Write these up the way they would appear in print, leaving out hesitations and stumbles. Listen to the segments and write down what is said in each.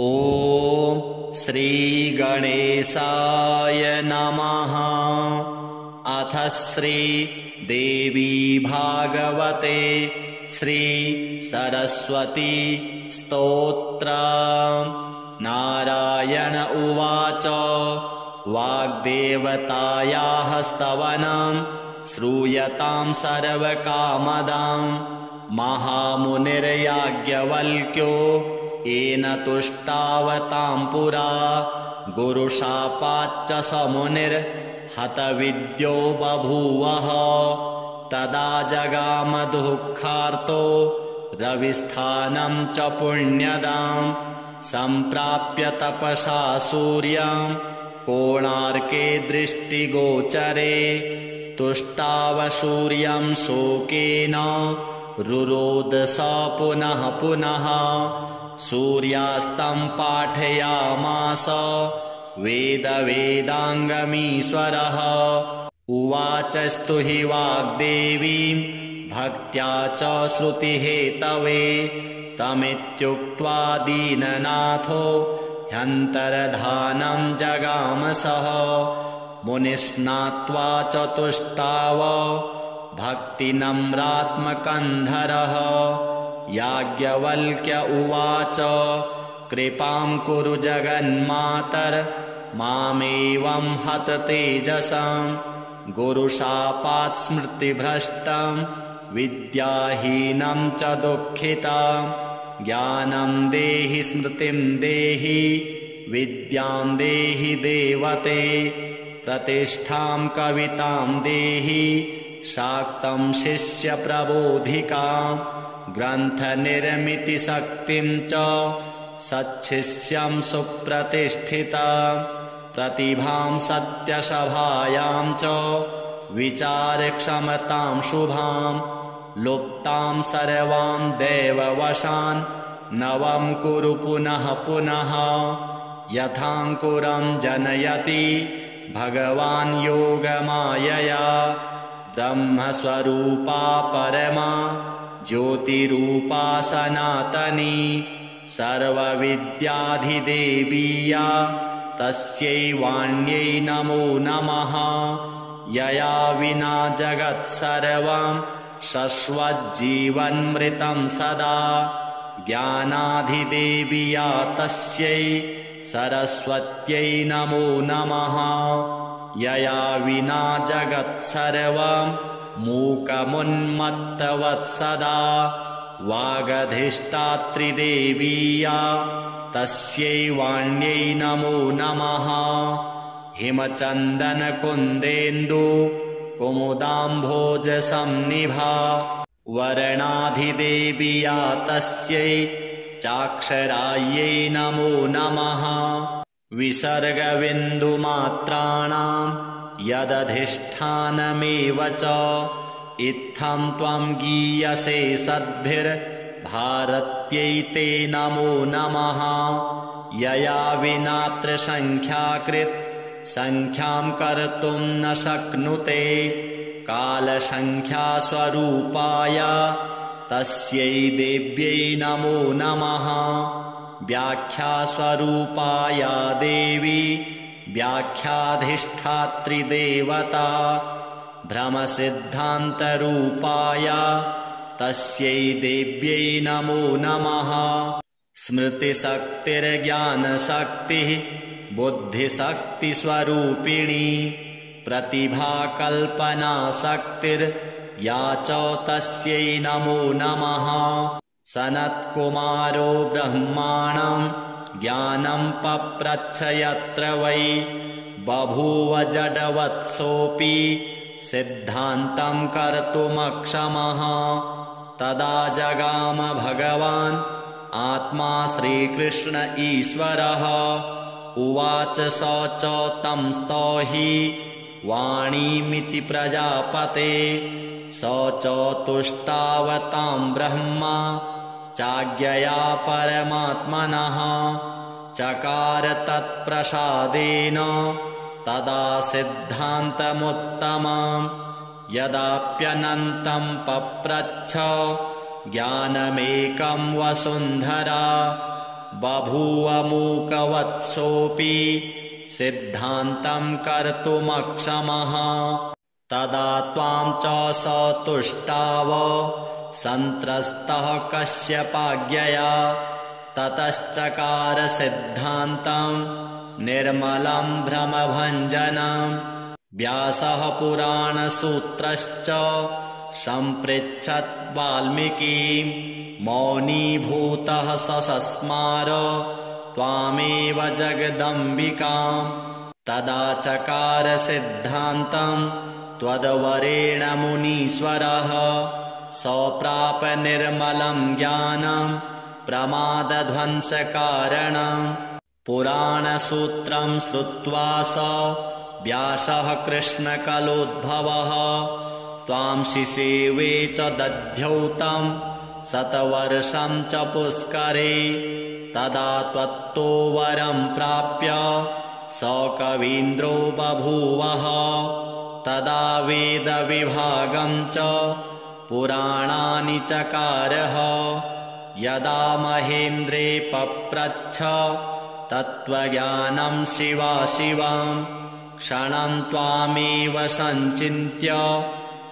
ॐ श्रीगणेशाय नमः। अथ श्रीदेवी भागवते श्रीसरस्वती स्तोत्रम्। नारायण उवाच वाग्देवतायाः स्तवनं श्रूयतां सर्वकामदां। महामुनिर्याज्ञवल्क्यो येन तुष्टावतां पुरा। गुरुशापाच्च स मुनिर्हतविद्यो बभूवः। तदा जगाम दुःखार्तो रविस्थानं च पुण्यदां। सम्प्राप्य तपसा सूर्यं कोणार्के दृष्टिगोचरे। तुष्टाव सूर्यं शोकेन रुरोद स पुनः पुनः। सूर्यास्तं पाठयामास वेदाङ्गमीश्वरः। उवाच स्तुहि वाग्देवीं भक्त्या च श्रुतिहेतवे। तमित्युक्त्वा दीननाथो ह्यन्तर्धानं जगाम सः। मुनिस्नात्वा च तुष्टाव भक्तिनम्रात्मकन्धरः। याज्ञवल्क्य उवाच कृपां कुरु जगन्मातर मामेवं हत तेजसं। गुरुशापात् स्मृतिभ्रष्टं विद्याहीनं च दुःखितं। ज्ञानं देहि स्मृतिं देहि विद्यां देहि देवते। प्रतिष्ठां कवितां देहि शाक्तं शिष्य प्रबोधिकां। ग्रन्थनिर्मितिशक्तिं च सच्छिष्यं सुप्रतिष्ठितां। प्रतिभां सत्यसभायां च विचारक्षमतां शुभां। लुप्तां सर्वां देववशान् नवं कुरु पुनः पुनः। यथाङ्कुरं जनयति भगवान् योगमायया। ब्रह्मस्वरूपा परमा ज्योतिरूपा सनातनी। सर्वविद्याधिदेवीया तस्यै वाण्यै नमो नमः। यया विना जगत्सर्वं शश्वज्जीवन्मृतं सदा। ज्ञानाधिदेवीया तस्यै सरस्वत्यै नमो नमः। यया विना जगत्सर्वं मूकमुन्मत्तवत्सदा। वागधिष्ठात्रिदेवीया तस्यै वाण्यै नमो नमः। हिमचन्दनकुन्देन्दु कुमुदाम्भोजसंनिभा। वर्णाधिदेवीया तस्यै चाक्षरायै नमो नमः। विसर्गबिन्दुमात्राणां यदधिष्ठानमेव च इत्थं त्वं गीयसे सद्भिर्भारत्यै ते नमो नमः। यया विना त्रिसङ्ख्याकृत संख्यां कर्तुं न शक्नुते। कालसङ्ख्यास्वरूपाय तस्यै देव्यै नमो नमः। व्याख्यास्वरूपाया देवी व्याख्याधिष्ठात्रिदेवता। भ्रमसिद्धान्तरूपाय तस्यै देव्यै नमो नमः। स्मृतिशक्तिर्ज्ञानशक्तिः बुद्धिशक्तिस्वरूपिणी। प्रतिभाकल्पनाशक्तिर्या च तस्यै नमो नमः। सनत्कुमारो ब्रह्माणं ज्ञानं पप्रच्छ यत्र वै। बभूव जडवत्सोऽपि सिद्धान्तं कर्तुमक्षमः। तदा जगाम भगवान् आत्मा श्रीकृष्ण ईश्वरः। उवाच स च तं स्तौहि वाणीमिति प्रजापते। स च तुष्टावतां ब्रह्मा चाज्ञया परमात्मनः। चकार तत्प्रसादेन तदा सिद्धान्तमुत्तमं। यदाप्यनन्तं पप्रच्छ ज्ञानमेकं वसुन्धरा बभूव मूकवत्सोऽपि सिद्धान्तं कर्तुमक्षमः। तदा त्वां च स तुष्टाव सन्त्रस्तः कश्यपाज्ञया। ततश्चकार सिद्धान्तं निर्मलं भ्रमभञ्जनं। व्यासः पुराणसूत्रश्च सम्पृच्छत् वाल्मीकिं। मौनीभूतः ससस्मार त्वामेव जगदम्बिकां। तदा चकार सिद्धान्तं त्वद्वरेण मुनीश्वरः। सप्राप निर्मलं ज्ञानं प्रमादध्वंसकारणं। पुराणसूत्रं श्रुत्वा स व्यासः कृष्णकलोद्भवः। त्वां शिशेवे च दध्यौ तं शतवर्षं च पुष्करे। तदा त्वत्तो वरं प्राप्य स कवीन्द्रो बभूवः। तदा वेदविभागं च पुराणानि चकारः। यदा महेन्द्रे पप्रच्छ तत्त्वज्ञानं शिवाशिवं। क्षणं त्वामेव सञ्चिन्त्य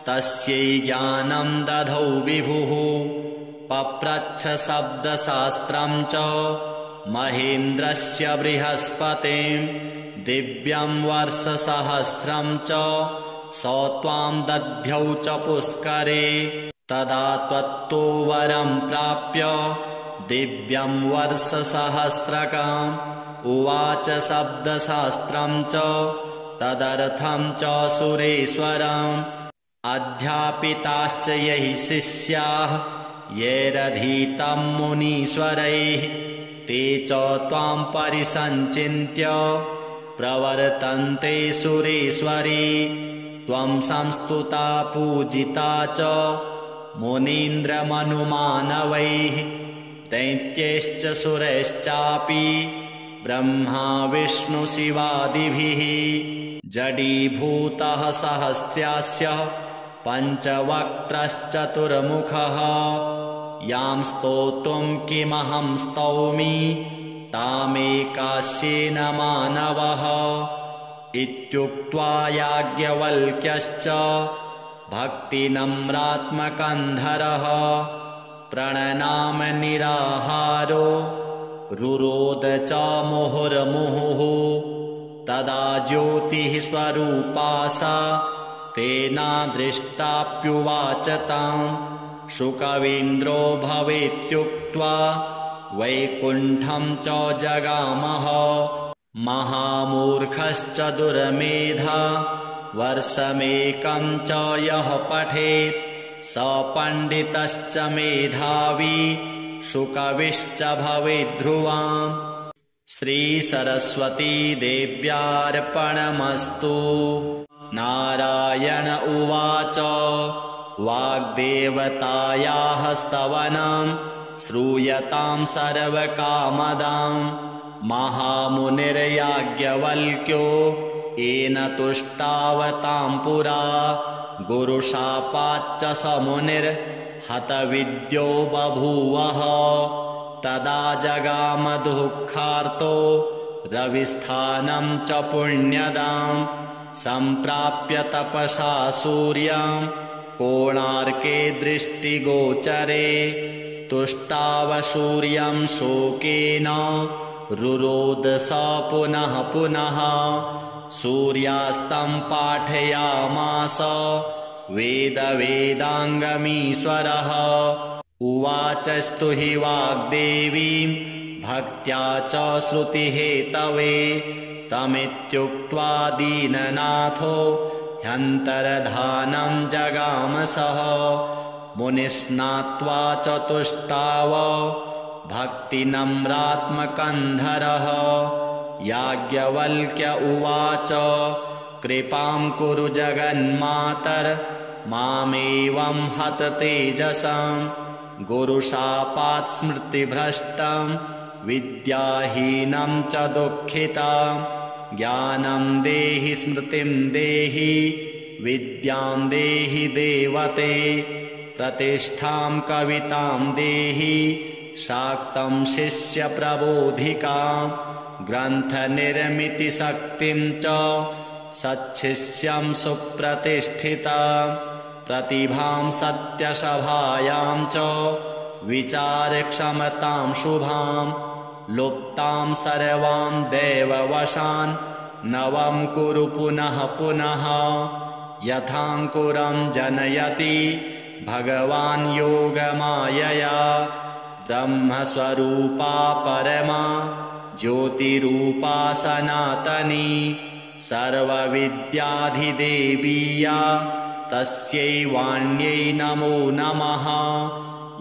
तस्यै ज्ञानं दधौ विभुः। पप्रच्छ शब्दशास्त्रं च महेन्द्रस्य बृहस्पतिं। दिव्यं वर्षसहस्रं च स त्वां दध्यौ च पुष्करे। तदा त्वत्तो वरं प्राप्य दिव्यं वर्षसहस्रकम्। उवाच शब्दशास्त्रं च तदर्थं च सुरेश्वरम्। अध्यापिताश्च यैः शिष्याः यैरधीतं मुनीश्वरैः। ते च त्वां परिसञ्चिन्त्य प्रवर्तन्ते सुरेश्वरी। त्वं संस्तुता पूजिता च मुनीन्द्रमनुमानवैः। दैत्यैश्च सुरैश्चापि ब्रह्मा विष्णुशिवादिभिः। जडीभूतः सहस्रास्य पञ्चवक्त्रश्चतुर्मुखः। यां स्तोतुं किमहं स्तौमि तामेकास्येन मानवः। इत्युक्त्वा याज्ञवल्क्यश्च भक्तिनम्रात्मकन्धरः प्रणनाम निराहारो रुरोद च मुहुर्मुहुः। तदा ज्योतिः स्वरूपा सा तेनादृष्टाप्युवाच तां। शुकवीन्द्रो भवेत्युक्त्वा वैकुण्ठं च जगामः। महामूर्खश्च दुर्मेधा वर्षमेकं च यः पठेत् स पण्डितश्च मेधावी शुकविश्च भवेद्ध्रुवाम्। श्रीसरस्वती देव्यार्पणमस्तु। नारायण उवाच वाग्देवतायाः स्तवनं श्रूयतां सर्वकामदां। महामुनिर्याज्ञवल्क्यो येन तुष्टावतां पुरा। गुरुशापाच्च स मुनिर्हतविद्यो बभूवः। तदा जगाम दुःखार्तो रविस्थानं च पुण्यदां। सम्प्राप्य तपसा सूर्यं कोणार्के दृष्टिगोचरे। तुष्टाव सूर्यं शोकेन रुरोद स पुनः पुनः। सूर्यास्तं पाठयामास वेदाङ्गमीश्वरः। उवाच स्तुहि वाग्देवीं भक्त्या च श्रुतिहेतवे। तमित्युक्त्वा दीननाथो ह्यन्तर्धानं जगामसः। मुनिस्नात्वा च तुष्टाव भक्तिनम्रात्मकन्धरः। याज्ञवल्क्य उवाच कृपां कुरु जगन्मातर मामेवं हत तेजसं। गुरुशापात् स्मृतिभ्रष्टं विद्याहीनं च दुःखितं। ज्ञानं देहि स्मृतिं देहि विद्यां देहि देवते। प्रतिष्ठां कवितां देहि शाक्तं शिष्यप्रबोधिकां ग्रन्थनिर्मितिशक्तिं च सच्छिष्यं सुप्रतिष्ठितां प्रतिभां सत्यसभायां च विचारक्षमतां शुभां लुप्तां सर्वां देववशान् नवं कुरु पुनः पुनः यथाङ्कुरं जनयति भगवान् योगमायया ब्रह्मस्वरूपा परमा ज्योतिरूपा सनातनी सर्वविद्याधिदेवीया तस्यै वाण्यै नमो नमः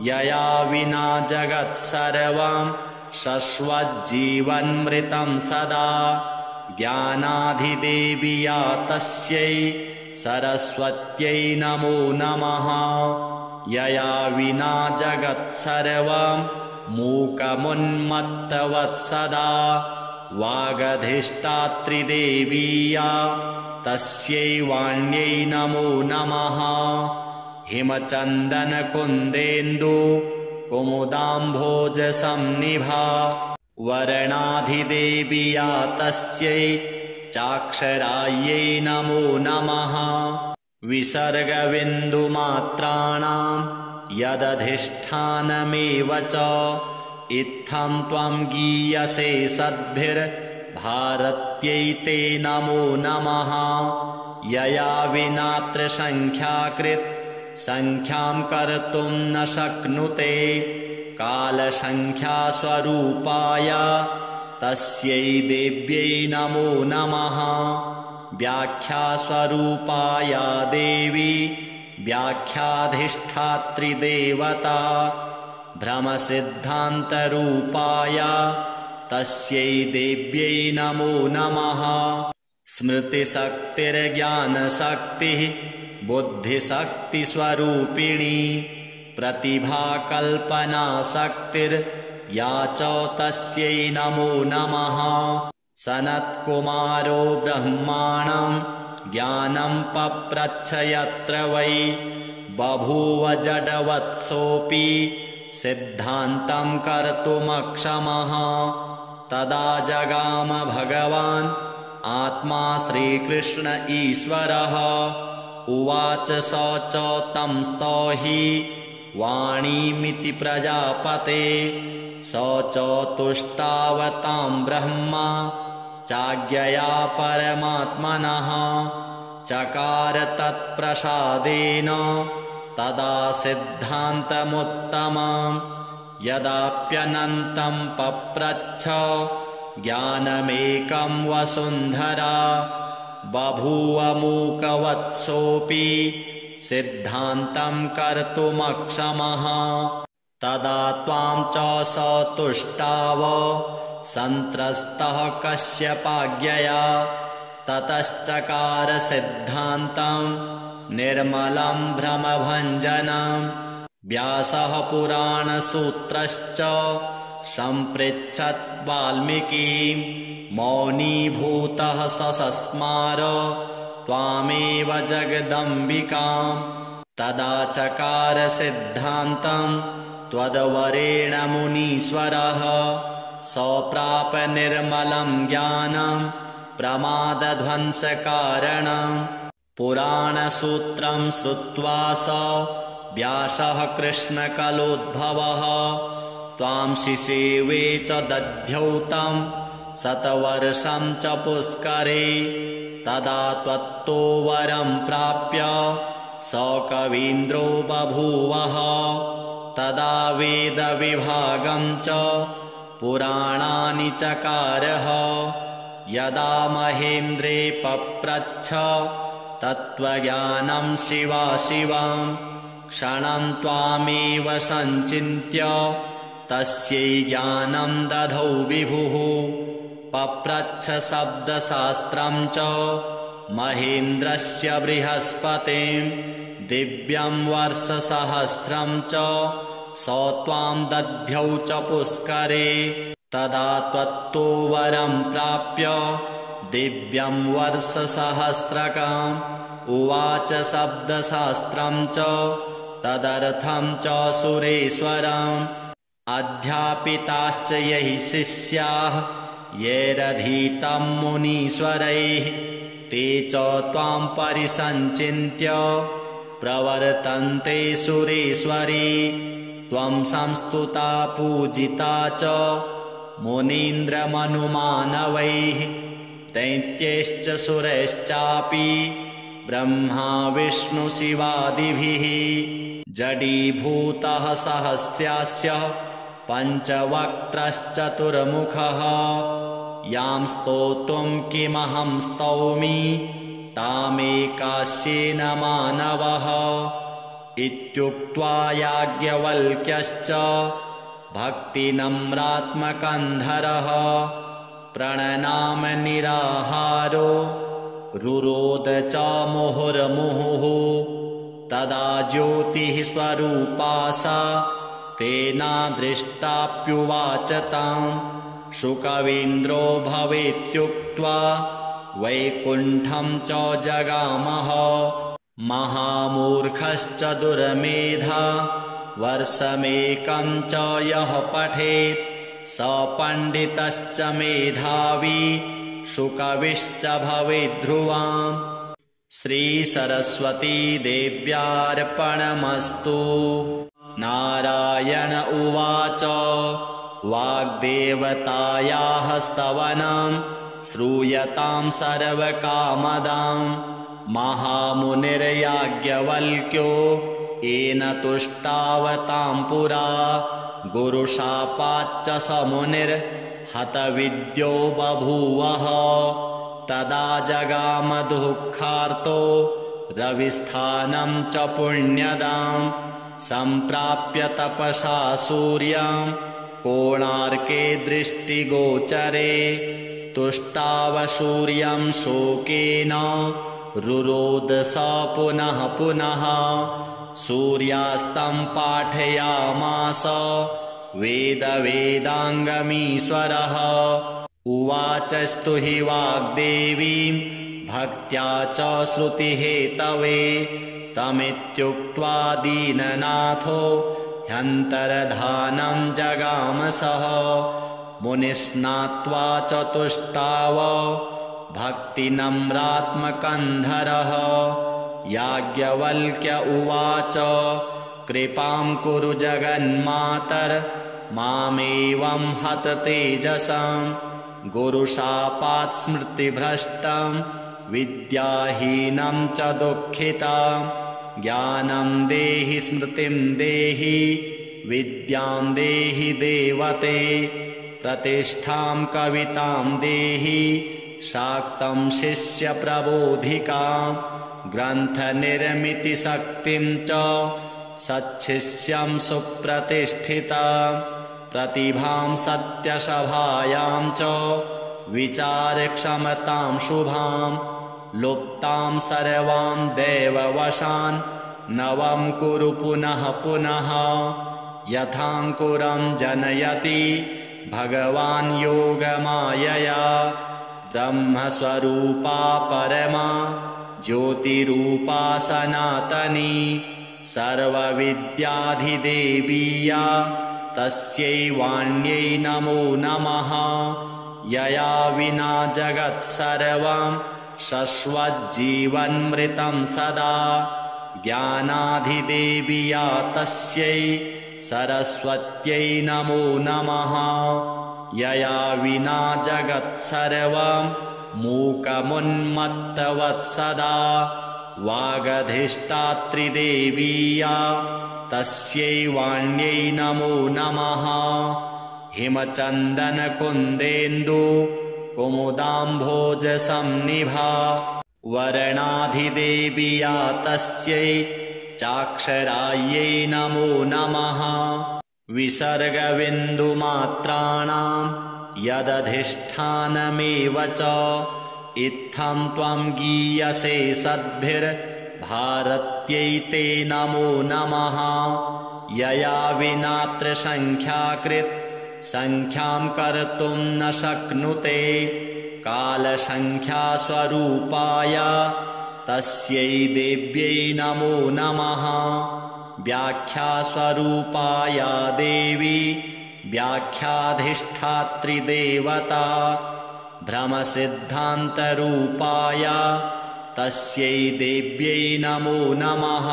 यया विना जगत्सर्वं शश्वज्जीवन्मृतं सदा ज्ञानाधिदेवीया तस्यै सरस्वत्यै नमो नमः यया विना जगत्सर्वं मूकमुन्मत्तवत्सदा वागधिष्ठात्रिदेवीया तस्यै वाण्यै नमो नमः हिमचन्दनकुन्देन्दु कुमुदाम्भोजसंनिभा वर्णाधिदेवीया तस्यै चाक्षरायै नमो नमः विसर्गबिन्दुमात्राणां यदधिष्ठानमेव च इत्थं त्वं गीयसे सद्भिर्भारत्यै ते नमो नमः यया विनात्र संख्याकृत् संख्यां कर्तुं न शक्नुते कालसंख्यास्वरूपाय तस्यै देव्यै नमो नमः व्याख्यास्वरूपाया देवी व्याख्याधिष्ठात्रिदेवता भ्रमसिद्धान्तरूपाय तस्यै देव्यै नमो नमः स्मृतिशक्तिर्ज्ञानशक्तिः बुद्धिशक्तिस्वरूपिणी प्रतिभाकल्पनाशक्तिर्या च तस्यै नमो नमः सनत्कुमारो ब्रह्माणं ज्ञानं पप्रच्छ यत्र वै बभूव जडवत्सोऽपि सिद्धान्तं कर्तुमक्षमः तदा जगाम भगवान् आत्मा श्रीकृष्ण ईश्वरः उवाच स च तं स्तौहि वाणीमिति प्रजापते स च तुष्टावतां ब्रह्मा चाज्ञया परमात्मनः चकार तत्प्रसादेन तदा सिद्धान्तमुत्तमं यदाप्यनन्तं पप्रच्छ ज्ञानमेकं वसुन्धरा बभूव मूकवत्सोऽपि सिद्धान्तं कर्तुमक्षमः तदा त्वां च स तुष्टाव सन्त्रस्तः कश्यपाज्ञया ततश्चकार सिद्धान्तं निर्मलं भ्रमभञ्जनं व्यासः पुराणसूत्रश्च सम्पृच्छत् वाल्मीकिं मौनीभूतः ससस्मार त्वामेव जगदम्बिकां तदा चकार सिद्धान्तं त्वद्वरेण मुनीश्वरः सप्राप निर्मलं ज्ञानं प्रमादध्वंसकारणं पुराणसूत्रं श्रुत्वा स व्यासः कृष्णकलोद्भवः त्वां शिशेवे च दध्यौ तं शतवर्षं च पुष्करे तदा त्वत्तो वरं प्राप्य स कवीन्द्रो बभूवः तदा वेदविभागं च पुराणानि चकारः यदा महेन्द्रे पप्रच्छ तत्त्वज्ञानं शिवाशिवं क्षणं त्वामेव सञ्चिन्त्य तस्यै ज्ञानं दधौ विभुः पप्रच्छ शब्दशास्त्रं च महेन्द्रस्य बृहस्पतिं दिव्यं वर्षसहस्रं च स त्वां दध्यौ च पुष्करे तदा त्वत्तो वरं प्राप्य दिव्यं वर्षसहस्रकम् उवाच शब्दशास्त्रं च तदर्थं च सुरेश्वरं अध्यापिताश्च यैः शिष्याः यैरधीतं मुनीश्वरैः ते च त्वां परिसञ्चिन्त्य प्रवर्तन्ते सुरेश्वरी। त्वं संस्तुता पूजिता च मुनीन्द्रमनुमानवैः दैत्यैश्च सुरैश्चापि ब्रह्मा विष्णुशिवादिभिः। जडीभूतः सहस्रास्य पञ्चवक्त्रश्चतुर्मुखः यां स्तोतुं किमहं स्तौमि तामेकास्येन मानवः। इत्युक्त्वा याज्ञवल्क्यश्च भक्तिनम्रात्मकन्धरः प्रणनाम निराहारो रुरोद च मुहुर्मुहुः। तदा ज्योतिः स्वरूपा सा तेनादृष्टाप्युवाच तां शुकवीन्द्रो भवेत्युक्त्वा वैकुण्ठं च जगामः। महामूर्खश्च दुर्मेधा वर्षमेकं च यः पठेत् स पण्डितश्च मेधावी शुकविश्च भवेद्ध्रुवाम्। श्रीसरस्वती देव्यार्पणमस्तु। नारायण उवाच वाग्देवतायाः स्तवनं श्रूयतां सर्वकामदां महामुनिर्याज्ञवल्क्यो येन तुष्टावतां पुरा। गुरुशापाच्च स मुनिर्हतविद्यो बभूवः। तदा जगाम दुःखार्तो रविस्थानं च पुण्यदां सम्प्राप्य तपसा सूर्यं कोणार्के दृष्टिगोचरे। तुष्टाव सूर्यं शोकेन रुरोद स पुनः पुनः। सूर्यास्तं पाठयामास वेदाङ्गमीश्वरः। उवाचस्तु हि वाग्देवीं भक्त्या च श्रुतिहेतवे। तमित्युक्त्वा दीननाथो ह्यन्तर्धानं जगाम सः। मुनिस्नात्वा च तुष्टाव भक्तिनम्रात्मकन्धरः। याज्ञवल्क्य उवाच कृपां कुरु जगन्मातर मामेवं हत तेजसां। गुरुशापात् स्मृतिभ्रष्टं विद्याहीनं च दुःखितां। ज्ञानं देहि स्मृतिं देहि विद्यां देहि देवते। प्रतिष्ठां कवितां देहि शाक्तं शिष्यप्रबोधिकां। ग्रन्थनिर्मितिशक्तिं च सच्छिष्यं सुप्रतिष्ठितां। प्रतिभां सत्यसभायां च विचारक्षमतां शुभां। लुप्तां सर्वां देववशान् नवं कुरु पुनः पुनः। यथाङ्कुरं जनयति भगवान् योगमायया। ब्रह्मस्वरूपा परमा ज्योतिरूपा सनातनी। सर्वविद्याधिदेवीया तस्यै वाण्यै नमो नमः। यया विना जगत्सर्वं शश्वज्जीवन्मृतं सदा। ज्ञानाधिदेवीया तस्यै सरस्वत्यै नमो नमः। यया विना जगत्सर्वं मूकमुन्मत्तवत्सदा। वागधिष्ठात्रिदेवीया तस्यै वाण्यै नमो नमः। हिमचन्दनकुन्देन्दु कुमुदाम्भोजसंनिभा। वर्णाधिदेवीया तस्यै चाक्षरायै नमो नमः। विसर्गबिन्दुमात्राणां यदधिष्ठानमेव च इत्थं त्वं गीयसे सद्भिर्भारत्यै ते नमो नमः। यया विना त्रिसङ्ख्याकृत् संख्यां कर्तुं न शक्नुते। कालसङ्ख्यास्वरूपाय तस्यै देव्यै नमो नमः। व्याख्यास्वरूपाया देवी व्याख्याधिष्ठात्री देवता भ्रमसिद्धान्तरूपाय तस्यै देव्यै नमो नमः।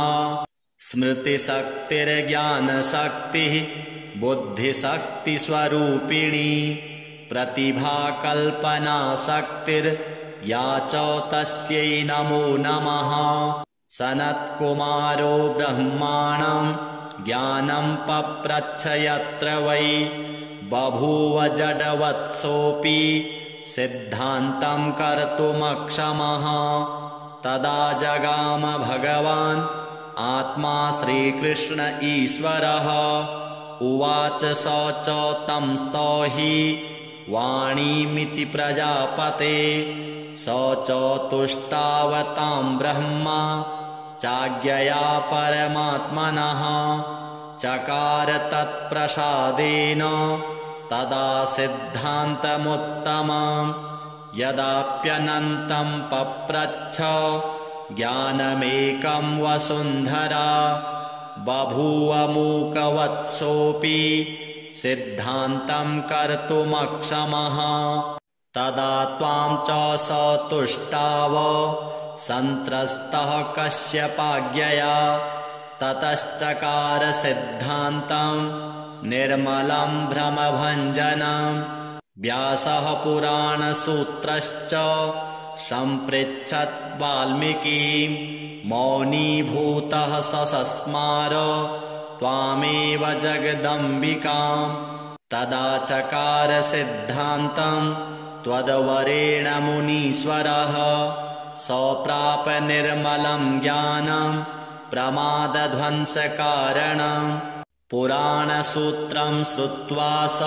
स्मृतिशक्तिर्ज्ञानशक्तिः बुद्धिशक्तिस्वरूपिणी प्रतिभाकल्पनाशक्तिर्या च तस्यै नमो नमः। सनत्कुमारो ब्रह्माणं ज्ञानं पप्रच्छ यत्र वै बभूव जडवत्सोऽपि सिद्धान्तं कर्तुमक्षमः। तदा जगाम भगवान् आत्मा श्रीकृष्ण ईश्वरः। उवाच स च तं स्तौहि वाणीमिति प्रजापते। स च तुष्टावतां ब्रह्मा चाज्ञया परमात्मनः। चकार तत्प्रसादेन तदा सिद्धान्तमुत्तमं यदाप्यनन्तं पप्रच्छ ज्ञानमेकं वसुन्धरा बभूव मूकवत्सोऽपि सिद्धान्तं कर्तुमक्षमः। तदा त्वां च स तुष्टाव सन्त्रस्तः कश्यपाज्ञया। ततश्चकार सिद्धान्तं निर्मलं भ्रमभञ्जनं। व्यासः पुराणसूत्रश्च सम्पृच्छत् वाल्मीकिं मौनीभूतः ससस्मार त्वामेव जगदम्बिकां। तदा चकार सिद्धान्तं त्वद्वरेण मुनीश्वरः। सप्राप निर्मलं ज्ञानं प्रमादध्वंसकारणं। पुराणसूत्रं श्रुत्वा स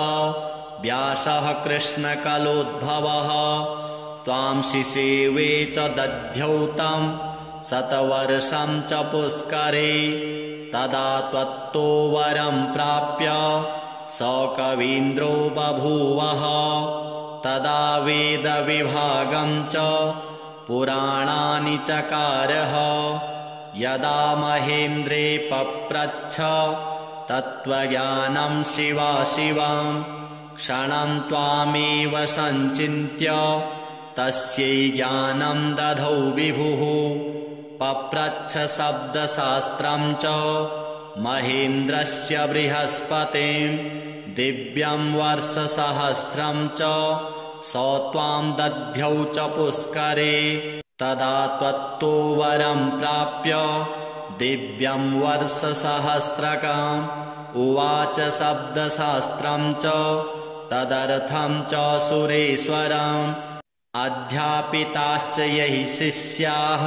व्यासः कृष्णकलोद्भवः। त्वां शिशेवे च दध्यौ तं शतवर्षं च पुष्करे। तदा त्वत्तो वरं प्राप्य स कवीन्द्रो बभूवः। तदा वेदविभागं च पुराणानि चकारः। यदा महेन्द्रे पप्रच्छ तत्त्वज्ञानं शिवाशिवं क्षणं त्वामेव सञ्चिन्त्य तस्यै ज्ञानं दधौ विभुः। पप्रच्छ शब्दशास्त्रं च महेन्द्रस्य बृहस्पतिं दिव्यं वर्षसहस्रं च स त्वां दध्यौ च पुष्करे। तदा त्वत्तो वरं प्राप्य दिव्यं वर्षसहस्रकम्। उवाच शब्दशास्त्रं च तदर्थं च सुरेश्वरम्। अध्यापिताश्च यैः शिष्याः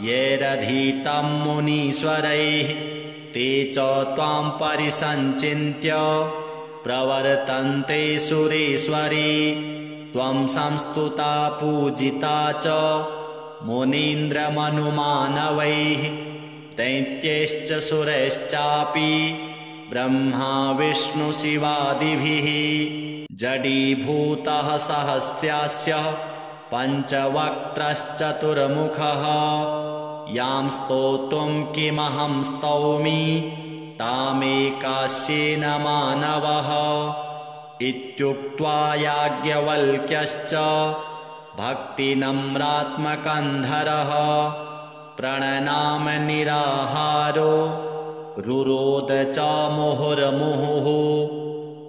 यैरधीतं मुनीश्वरैः ते च त्वां परिसञ्चिन्त्य प्रवर्तन्ते सुरेश्वरी। त्वं संस्तुता पूजिता च मुनीन्द्रमनुमानवैः। दैत्यैश्च सुरैश्चापि ब्रह्मा विष्णुशिवादिभिः। जडीभूतः सहस्रास्य पञ्चवक्त्रश्चतुर्मुखः। यां स्तोतुं किमहं स्तौमि तामेकास्येन मानवः। इत्युक्त्वा याज्ञवल्क्यश्च भक्तिनम्रात्मकन्धरः प्रणनाम निराहारो रुरोद च मुहुर्मुहुः।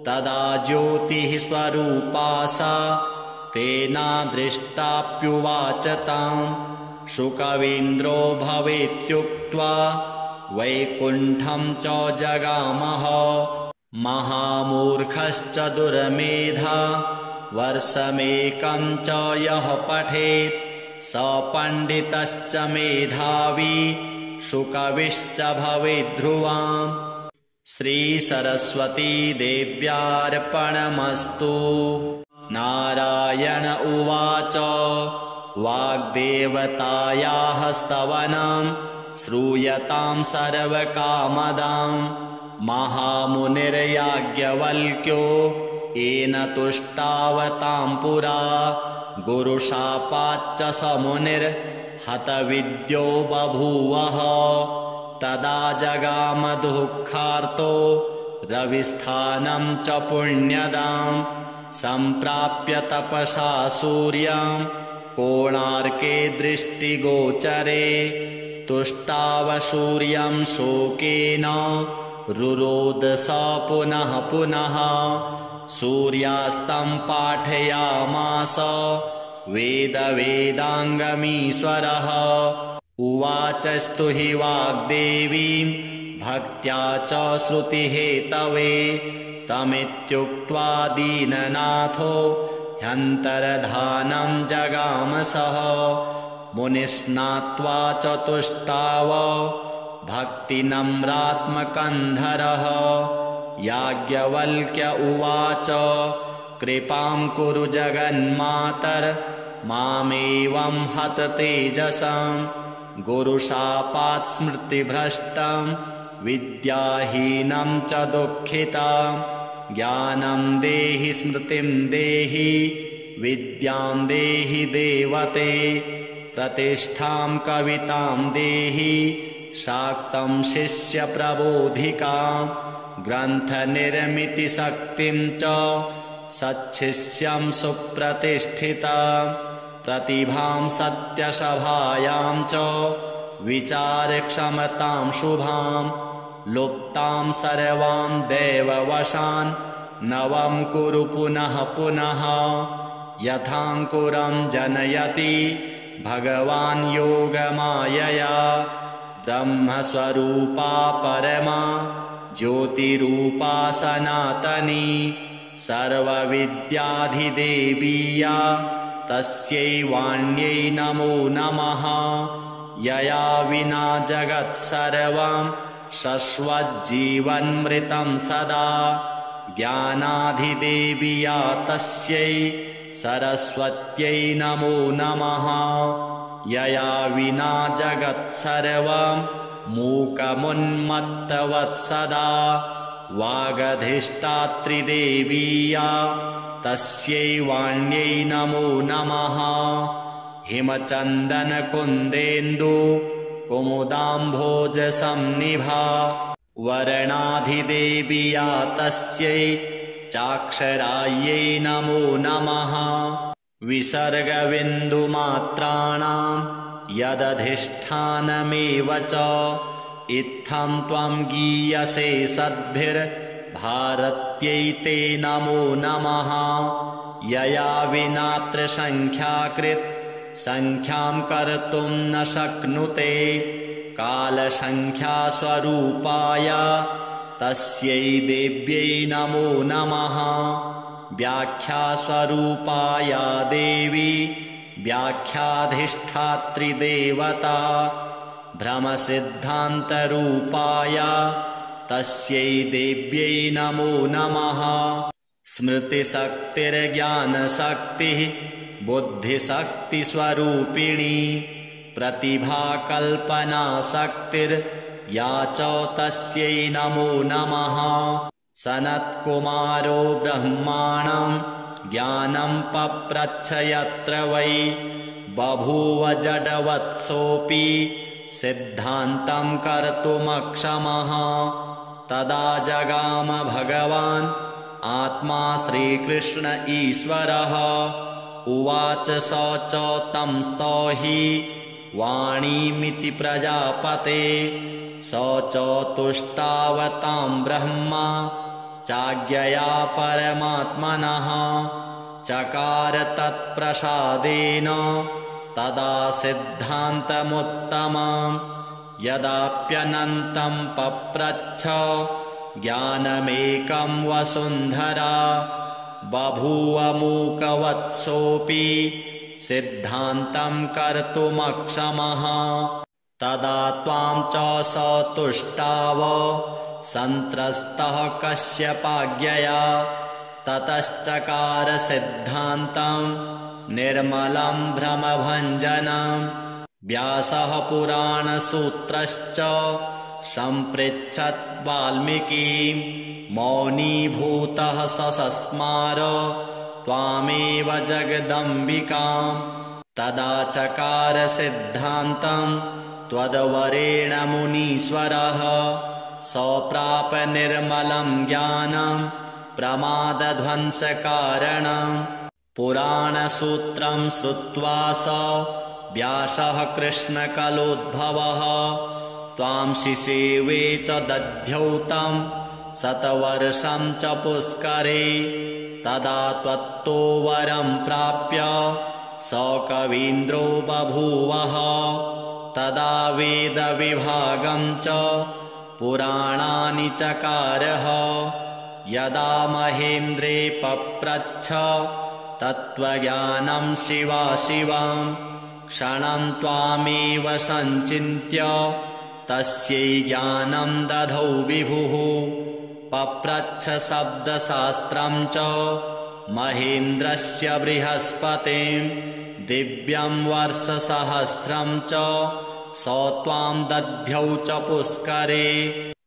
तदा ज्योतिः स्वरूपा सा तेनादृष्टाप्युवाच तां शुकवीन्द्रो भवेत्युक्त्वा वैकुण्ठं च जगामः। महामूर्खश्च दुर्मेधा वर्षमेकं च यः पठेत् स पण्डितश्च मेधावी शुकविश्च भवेद्ध्रुवाम्। श्रीसरस्वती देव्यार्पणमस्तु। नारायण उवाच वाग्देवतायाः स्तवनं श्रूयतां सर्वकामदां। महामुनिर्याज्ञवल्क्यो येन तुष्टावतां पुरा। गुरुशापाच्च स मुनिर्हतविद्यो बभूवः। तदा जगाम दुःखार्तो रविस्थानं च पुण्यदां सम्प्राप्य तपसा सूर्यं कोणार्के दृष्टिगोचरे तुष्टाव सूर्यं शोकेन रुरोद स पुनः पुनः सूर्यास्तं पाठयामास वेदाङ्गमीश्वरः उवाचस्तु हि वाग्देवीं भक्त्या च श्रुतिहेतवे तमित्युक्त्वा दीननाथो ह्यन्तर्धानं जगामसः मुनिस्नात्वा चतुष्टाव भक्तिनम्रात्मकन्धरः याज्ञवल्क्य उवाच कृपां कुरु जगन्मातर मामेवं हत तेजसं गुरुशापात् स्मृतिभ्रष्टं विद्याहीनं च दुःखितं ज्ञानं देहि स्मृतिं देहि विद्यां देहि देवते प्रतिष्ठां कवितां देहि शाक्तं शिष्यप्रबोधिकां ग्रन्थनिर्मितिशक्तिं च सच्छिष्यं सुप्रतिष्ठितां प्रतिभां सत्यसभायां च विचारक्षमतां शुभां लुप्तां सर्वां देववशान् नवं कुरु पुनः पुनः यथाङ्कुरं जनयति भगवान् योगमायया ब्रह्मस्वरूपा परमा ज्योतिरूपा सनातनी सर्वविद्याधिदेवीया तस्यै वाण्यै नमो नमः यया विना जगत्सर्वं शश्वज्जीवन्मृतं सदा ज्ञानाधिदेवीया तस्यै सरस्वत्यै नमो नमः यया विना जगत्सर्वं मूकमुन्मत्तवत्सदा वागधिष्ठात्रिदेवीया तस्यै वाण्यै नमो नमः हिमचन्दनकुन्देन्दु कुमुदाम्भोजसंनिभा वर्णाधिदेवीया तस्यै चाक्षरायै नमो नमः विसर्गबिन्दुमात्राणां यदधिष्ठानमेव च इत्थं त्वं गीयसे सद्भिर्भारत्यै ते नमो नमः यया विनात्र संख्याकृत् संख्यां कर्तुं न शक्नुते कालसंख्यास्वरूपाय तस्यै देव्यै नमो नमः व्याख्यास्वरूपाया देवी व्याख्याधिष्ठात्रिदेवता भ्रमसिद्धान्तरूपाय तस्यै देव्यै नमो नमः स्मृतिशक्तिर्ज्ञानशक्तिः बुद्धिशक्तिस्वरूपिणी प्रतिभाकल्पनाशक्तिर्या च तस्यै नमो नमः सनत्कुमारो ब्रह्माणं ज्ञानं पप्रच्छ यत्र वै बभूव जडवत्सोऽपि सिद्धान्तं कर्तुमक्षमः तदा जगाम भगवान् आत्मा श्रीकृष्ण ईश्वरः उवाच स च तं स्तौहि वाणीमिति प्रजापते स च तुष्टावतां ब्रह्मा चाज्ञया परमात्मनः चकार तत्प्रसादेन तदा सिद्धान्तमुत्तमं यदाप्यनन्तं पप्रच्छ ज्ञानमेकं वसुन्धरा बभूव मूकवत्सोऽपि सिद्धान्तं कर्तुमक्षमः तदा त्वां च स तुष्टाव सन्त्रस्तः कश्यपाज्ञया ततश्चकार सिद्धान्तं निर्मलं भ्रमभञ्जनं व्यासः पुराणसूत्रश्च सम्पृच्छत् वाल्मीकिं मौनीभूतः ससस्मार त्वामेव जगदम्बिकां तदा चकार सिद्धान्तं त्वद्वरेण मुनीश्वरः सप्राप निर्मलं ज्ञानं प्रमादध्वंसकारणं पुराणसूत्रं श्रुत्वा स व्यासः कृष्णकलोद्भवः त्वां शिशेवे च दध्यौ तं शतवर्षं च पुष्करे तदा त्वत्तो वरं प्राप्य स कवीन्द्रो बभूवः तदा वेदविभागं च पुराणानि चकारः यदा महेन्द्रे पप्रच्छ तत्त्वज्ञानं शिवाशिवं क्षणं त्वामेव सञ्चिन्त्य तस्यै ज्ञानं दधौ विभुः पप्रच्छ शब्दशास्त्रं च महेन्द्रस्य बृहस्पतिं दिव्यं वर्षसहस्रं च स त्वां दध्यौ च पुष्करे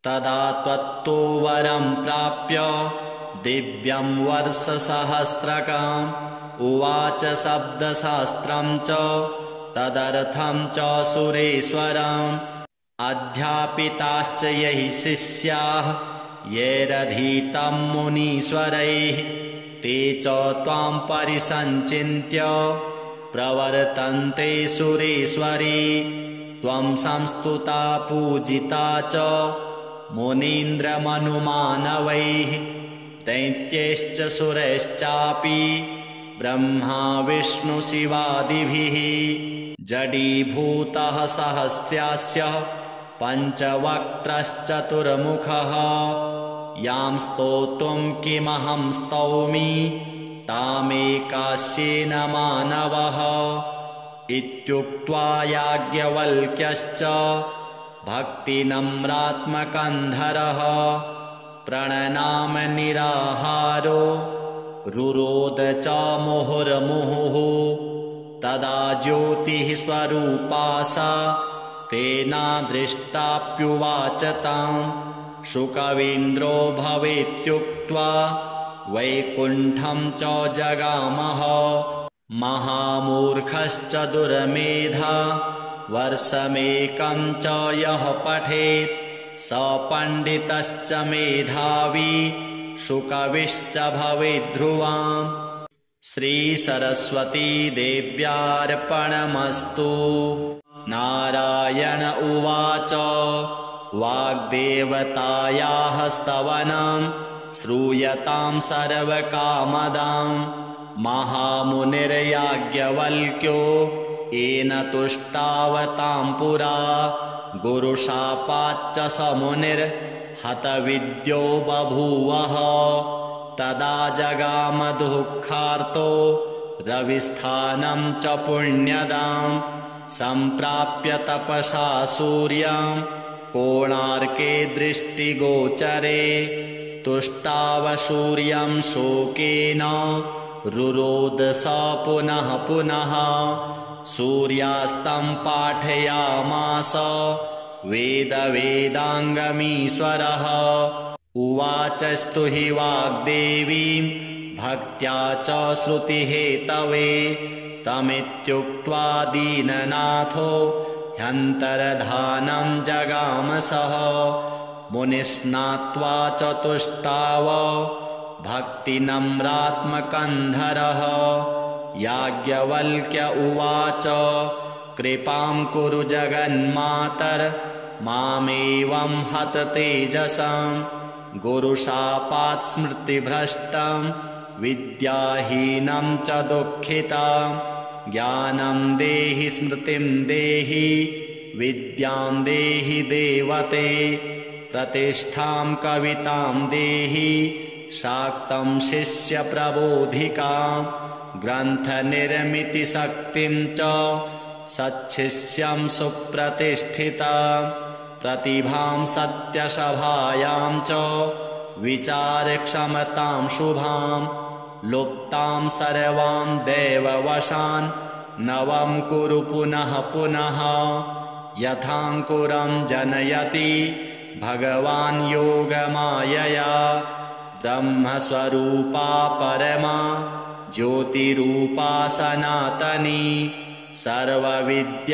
तदा त्वत्तो वरं प्राप्य दिव्यं वर्षसहस्रकम् उवाच शब्दशास्त्रं च तदर्थं च सुरेश्वरम् अध्यापिताश्च यैः शिष्याः यैरधीतं मुनीश्वरैः ते च त्वां परिसञ्चिन्त्य प्रवर्तन्ते सुरेश्वरी त्वं संस्तुता पूजिता च मुनीन्द्रमनुमानवैः दैत्यैश्च सुरैश्चापि ब्रह्मा विष्णुशिवादिभिः जडीभूतः सहस्रास्य पञ्चवक्त्रश्चतुर्मुखः यां स्तोतुं किमहं स्तौमि तामेकास्येन मानवः इत्युक्त्वा याज्ञवल्क्यश्च भक्तिनम्रात्मकन्धरः प्रणनाम निराहारो रुरोद च मुहुर्मुहुः तदा ज्योतिः स्वरूपा सा तेनादृष्टाप्युवाच तां शुकवीन्द्रो भवेत्युक्त्वा वैकुण्ठं च जगामः महामूर्खश्च दुर्मेधा वर्षमेकं च यः पठेत् स पण्डितश्च मेधावी शुकविश्च भवेद्ध्रुवाम् श्रीसरस्वती देव्यार्पणमस्तु। नारायण उवाच वाग्देवतायाः स्तवनं श्रूयतां सर्वकामदां महामुनिर्याज्ञवल्क्यो येन तुष्टावतां पुरा गुरुशापाच्च स मुनिर्हतविद्यो बभूवः तदा जगाम दुःखार्तो रविस्थानं च पुण्यदां सम्प्राप्य तपसा सूर्यं कोणार्के दृष्टिगोचरे तुष्टाव सूर्यं शोकेन रुरोद स पुनः पुनः सूर्यास्तं पाठयामास वेदाङ्गमीश्वरः उवाच स्तुहि वाग्देवीं भक्त्या च श्रुतिहेतवे तमित्युक्त्वा दीननाथो ह्यन्तर्धानं जगामसः मुनिस्नात्वा च तुष्टाव भक्तिनम्रात्मकन्धरः याज्ञवल्क्य उवाच कृपां कुरु जगन्मातर मामेवं हततेजसं गुरुशापात् स्मृतिभ्रष्टं विद्याहीनं च दुःखितं ज्ञानं देहि स्मृतिं देहि विद्यां देहि देवते प्रतिष्ठां कवितां देहि शाक्तं शिष्यप्रबोधिकां ग्रन्थनिर्मितिशक्तिं च सच्छिष्यं सुप्रतिष्ठितां प्रतिभां सत्यसभायां च विचारक्षमतां शुभां लुप्तां सर्वां देववशान् नवं कुरु पुनः पुनः यथाङ्कुरं जनयति भगवान् योगमायया ब्रह्मस्वरूपा परमा ज्योतिरूपा सनातनी सर्वविद्याधिदेवीया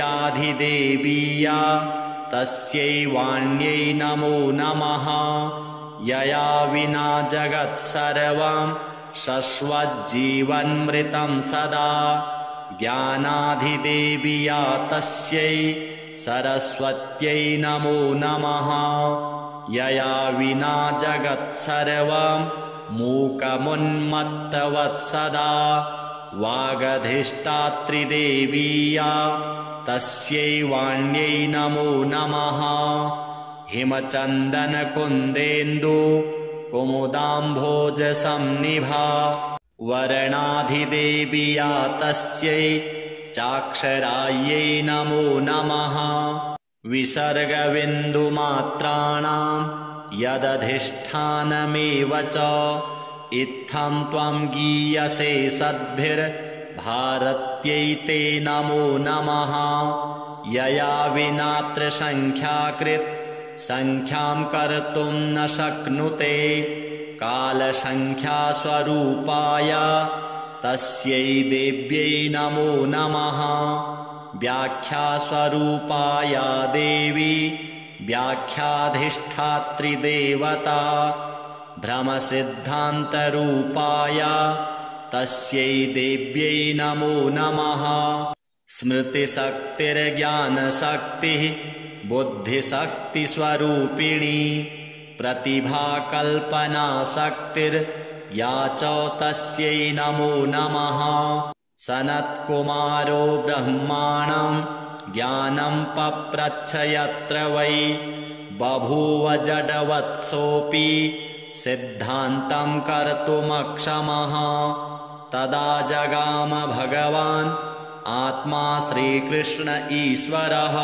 तस्यै वाण्यै नमो नमः। यया विना जगत्सर्वं शश्वज्जीवन्मृतं सदा। ज्ञानाधिदेवी या तस्यै सरस्वत्यै नमो नमः। यया विना जगत्सर्वं मूकमुन्मत्तवत्सदा। वागधिष्ठात्रिदेवी या तस्यै वाण्यै नमो नमः। हिमचन्दनकुन्देन्दु कुमुदाम्भोजसंनिभा। वर्णाधिदेवी या तस्यै चाक्षरायै नमो नमः। विसर्गबिन्दुमात्राणां यदधिष्ठानमेव च इत्थं त्वं गीयसे सद्भिर्भारत्यै ते नमो नमः। यया विना त्रिसङ्ख्याकृत् संख्यां कर्तुं न शक्नुते कालसंख्यास्वरूपाय तस्यै देव्यै नमो नमः। व्याख्यास्वरूपाया देवी व्याख्याधिष्ठात्रिदेवता। भ्रमसिद्धान्तरूपाया तस्यै देव्यै नमो नमः। स्मृतिशक्तिर्ज्ञानशक्तिः बुद्धिशक्तिस्वरूपिणी। प्रतिभाकल्पनाशक्तिर्या च तस्यै नमो नमः। सनत्कुमारो ब्रह्माणं ज्ञानं पप्रच्छ यत्र वै बभूव जडवत्सोऽपि सिद्धान्तं कर्तुमक्षमः। तदा जगाम भगवान् आत्मा श्रीकृष्ण ईश्वरः।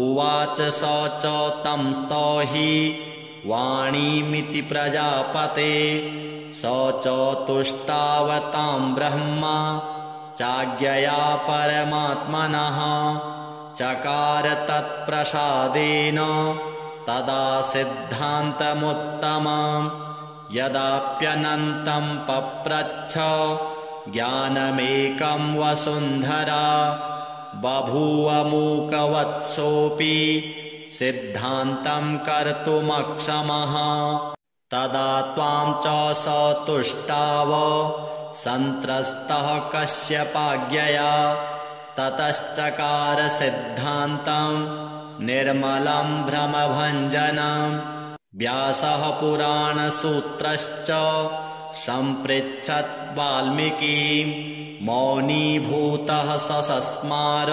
उवाच स च तं स्तौहि वाणीमिति प्रजापते। स च तुष्टावतां ब्रह्मा चाज्ञया परमात्मनः। चकार तत्प्रसादेन तदा सिद्धान्तमुत्तमं। यदाप्यनन्तं पप्रच्छ ज्ञानमेकं वसुन्धरा। बभूव मूकवत्सोऽपि सिद्धान्तं कर्तुमक्षमः। तदा त्वां च स तुष्टाव सन्त्रस्तः कश्यपाज्ञया। ततश्चकार सिद्धान्तं निर्मलं भ्रमभञ्जनं। व्यासः पुराणसूत्रश्च सम्पृच्छत् वाल्मीकिं। मौनीभूतः ससस्मार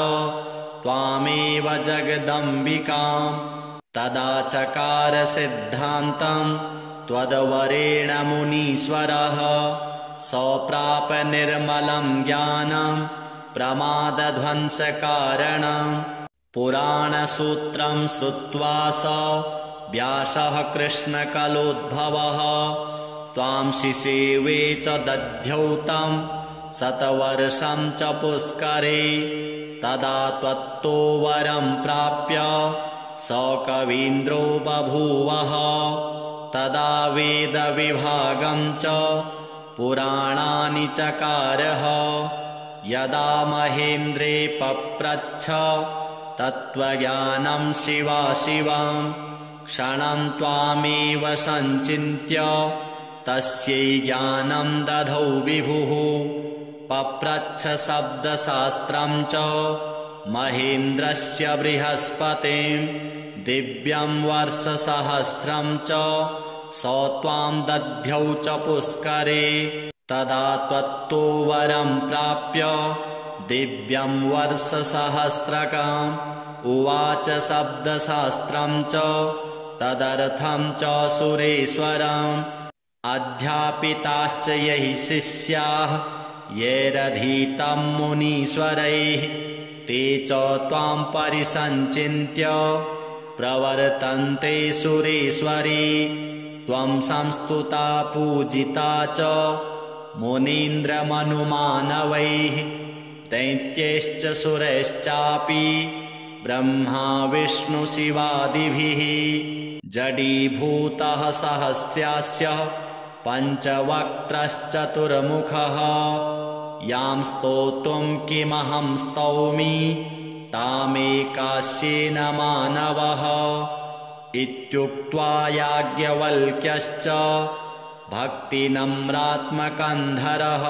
त्वामेव जगदम्बिकां। तदा चकार सिद्धान्तं त्वद्वरेण मुनीश्वरः। सप्राप निर्मलं ज्ञानं प्रमादध्वंसकारणं। पुराणसूत्रं श्रुत्वा स व्यासः कृष्णकलोद्भवः। त्वां शिशेवे च दध्यौ तं शतवर्षं च पुष्करे। तदा त्वत्तो वरं प्राप्य स कवीन्द्रो बभूवः। तदा वेदविभागं च पुराणानि चकारः। यदा महेन्द्रे पप्रच्छ तत्त्वज्ञानं शिवाशिवं। क्षणं त्वामेव सञ्चिन्त्य तस्यै ज्ञानं दधौ विभुः। पप्रच्छ शब्दशास्त्रं च महेन्द्रस्य बृहस्पतिं। दिव्यं वर्षसहस्रं च स त्वां दध्यौ च पुष्करे। तदा त्वत्तो वरं प्राप्य दिव्यं वर्षसहस्रकम्। उवाच शब्दशास्त्रं च तदर्थं च सुरेश्वरम्। अध्यापिताश्च यैः शिष्याः यैरधीतं मुनीश्वरैः। ते च त्वां परिसञ्चिन्त्य प्रवर्तन्ते सुरेश्वरी। त्वं संस्तुता पूजिता च मुनीन्द्रमनुमानवैः। दैत्यैश्च सुरैश्चापि ब्रह्मा विष्णुशिवादिभिः। जडीभूतः सहस्रास्य पञ्चवक्त्रश्चतुर्मुखः। यां स्तोतुं किमहं स्तौमि तामेकास्येन मानवः इत्युक्त्वा याज्ञवल्क्यश्च भक्तिनम्रात्मकन्धरः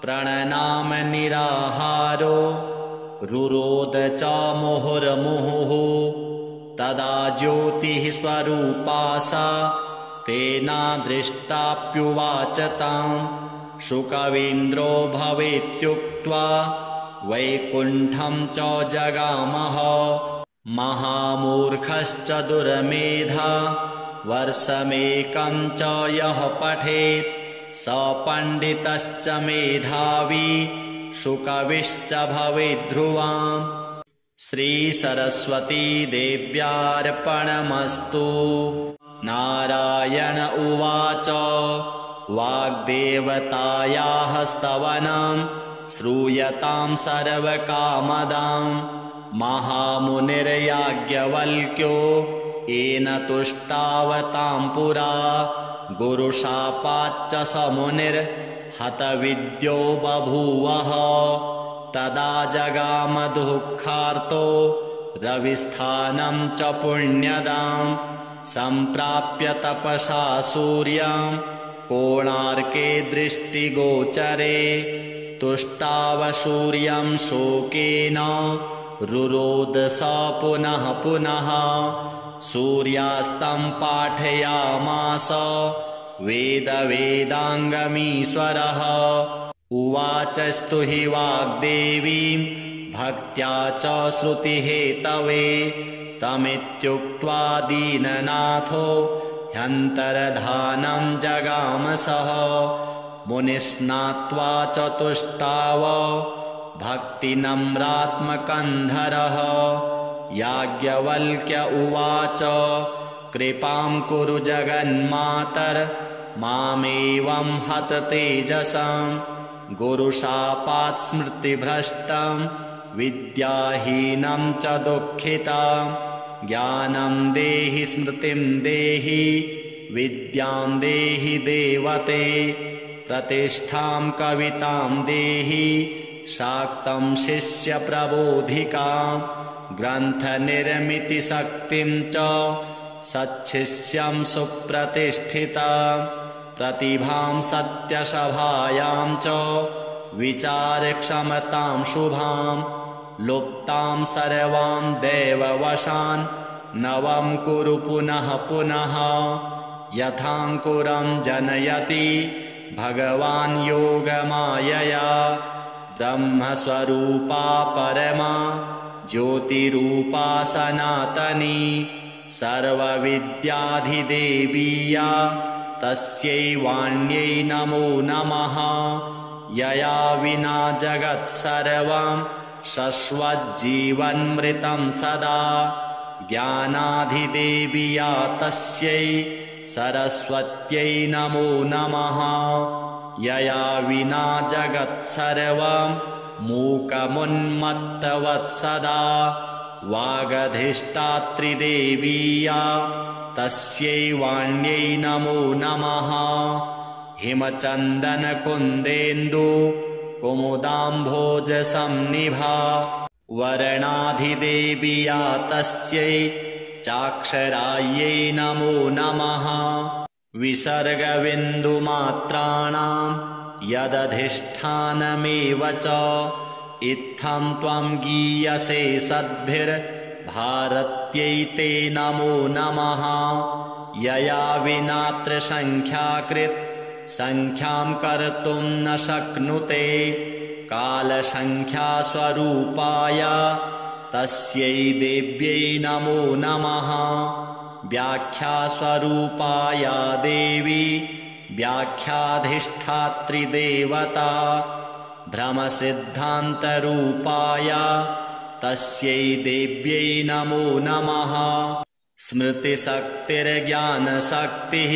प्रणनाम निराहारो रुरोद च मुहुर्मुहुः तदा ज्योतिः स्वरूपा सा तेनादृष्टाप्युवाच ताम् शुकवीन्द्रो भवेत्युक्त्वा वैकुण्ठं च जगामः महामूर्खश्च दुर्मेधा वर्षमेकं च यः पठेत् स पण्डितश्च मेधावी शुकविश्च भवेद्ध्रुवाम्। श्रीसरस्वती देव्यार्पणमस्तु। नारायण उवाच वाग्देवतायाः स्तवनं श्रूयतां सर्वकामदां महामुनिर्याज्ञवल्क्यो येन तुष्टावतां पुरा गुरुशापाच्च स मुनिर्हतविद्यो बभूवः तदा जगाम दुःखार्तो रविस्थानं च पुण्यदां सम्प्राप्य तपसा सूर्यं कोणार्के दृष्टिगोचरे तुष्टाव सूर्यं शोकेन रुरोद स पुनः पुनः सूर्यास्तं पाठयामास वेदाङ्गमीश्वरः उवाचस्तु हि वाग्देवीं भक्त्या च श्रुतिहेतवे तमित्युक्त्वा दीननाथो ह्यन्तर्धानं जगामसः मुनिस्नात्वा चतुष्टाव भक्तिनम्रात्मकन्धरः याज्ञवल्क्य उवाच कृपां कुरु जगन्मातर मामेवं हत तेजसां गुरुशापात् स्मृतिभ्रष्टं विद्याहीनं च दुःखितां ज्ञानं देहि स्मृतिं देहि विद्यां देहि देवते प्रतिष्ठां कवितां देहि शाक्तं शिष्यप्रबोधिकां ग्रन्थनिर्मितिशक्तिं च सच्छिष्यं सुप्रतिष्ठितां प्रतिभां सत्यसभायां च विचारक्षमतां शुभां लुप्तां सर्वां देववशान् नवं कुरु पुनः पुनः यथाङ्कुरं जनयति भगवान् योगमायया ब्रह्मस्वरूपा परमा ज्योतिरूपा सनातनी सर्वविद्याधिदेवीया तस्यै वाण्यै नमो नमः यया विना जगत्सर्वं शश्वज्जीवन्मृतं सदा ज्ञानाधिदेवीया तस्यै सरस्वत्यै नमो नमः यया विना जगत्सर्वं मूकमुन्मत्तवत्सदा वागधिष्ठात्रिदेवीया तस्यै वाण्यै नमो नमः हिमचन्दनकुन्देन्दु कुमुदाम्भोजसंनिभा वर्णाधिदेवीया तस्यै चाक्षरायै नमो नमः विसर्गबिन्दुमात्राणां यदधिष्ठानमेव च इत्थं त्वं गीयसे सद्भिर्भारत्यै ते नमो नमः यया विना त्रिसङ्ख्याकृत् संख्यां कर्तुं न शक्नुते कालसङ्ख्यास्वरूपाय तस्यै देव्यै नमो नमः व्याख्यास्वरूपाया देवी व्याख्याधिष्ठात्रिदेवता भ्रमसिद्धान्तरूपाय तस्यै देव्यै नमो नमः स्मृतिशक्तिर्ज्ञानशक्तिः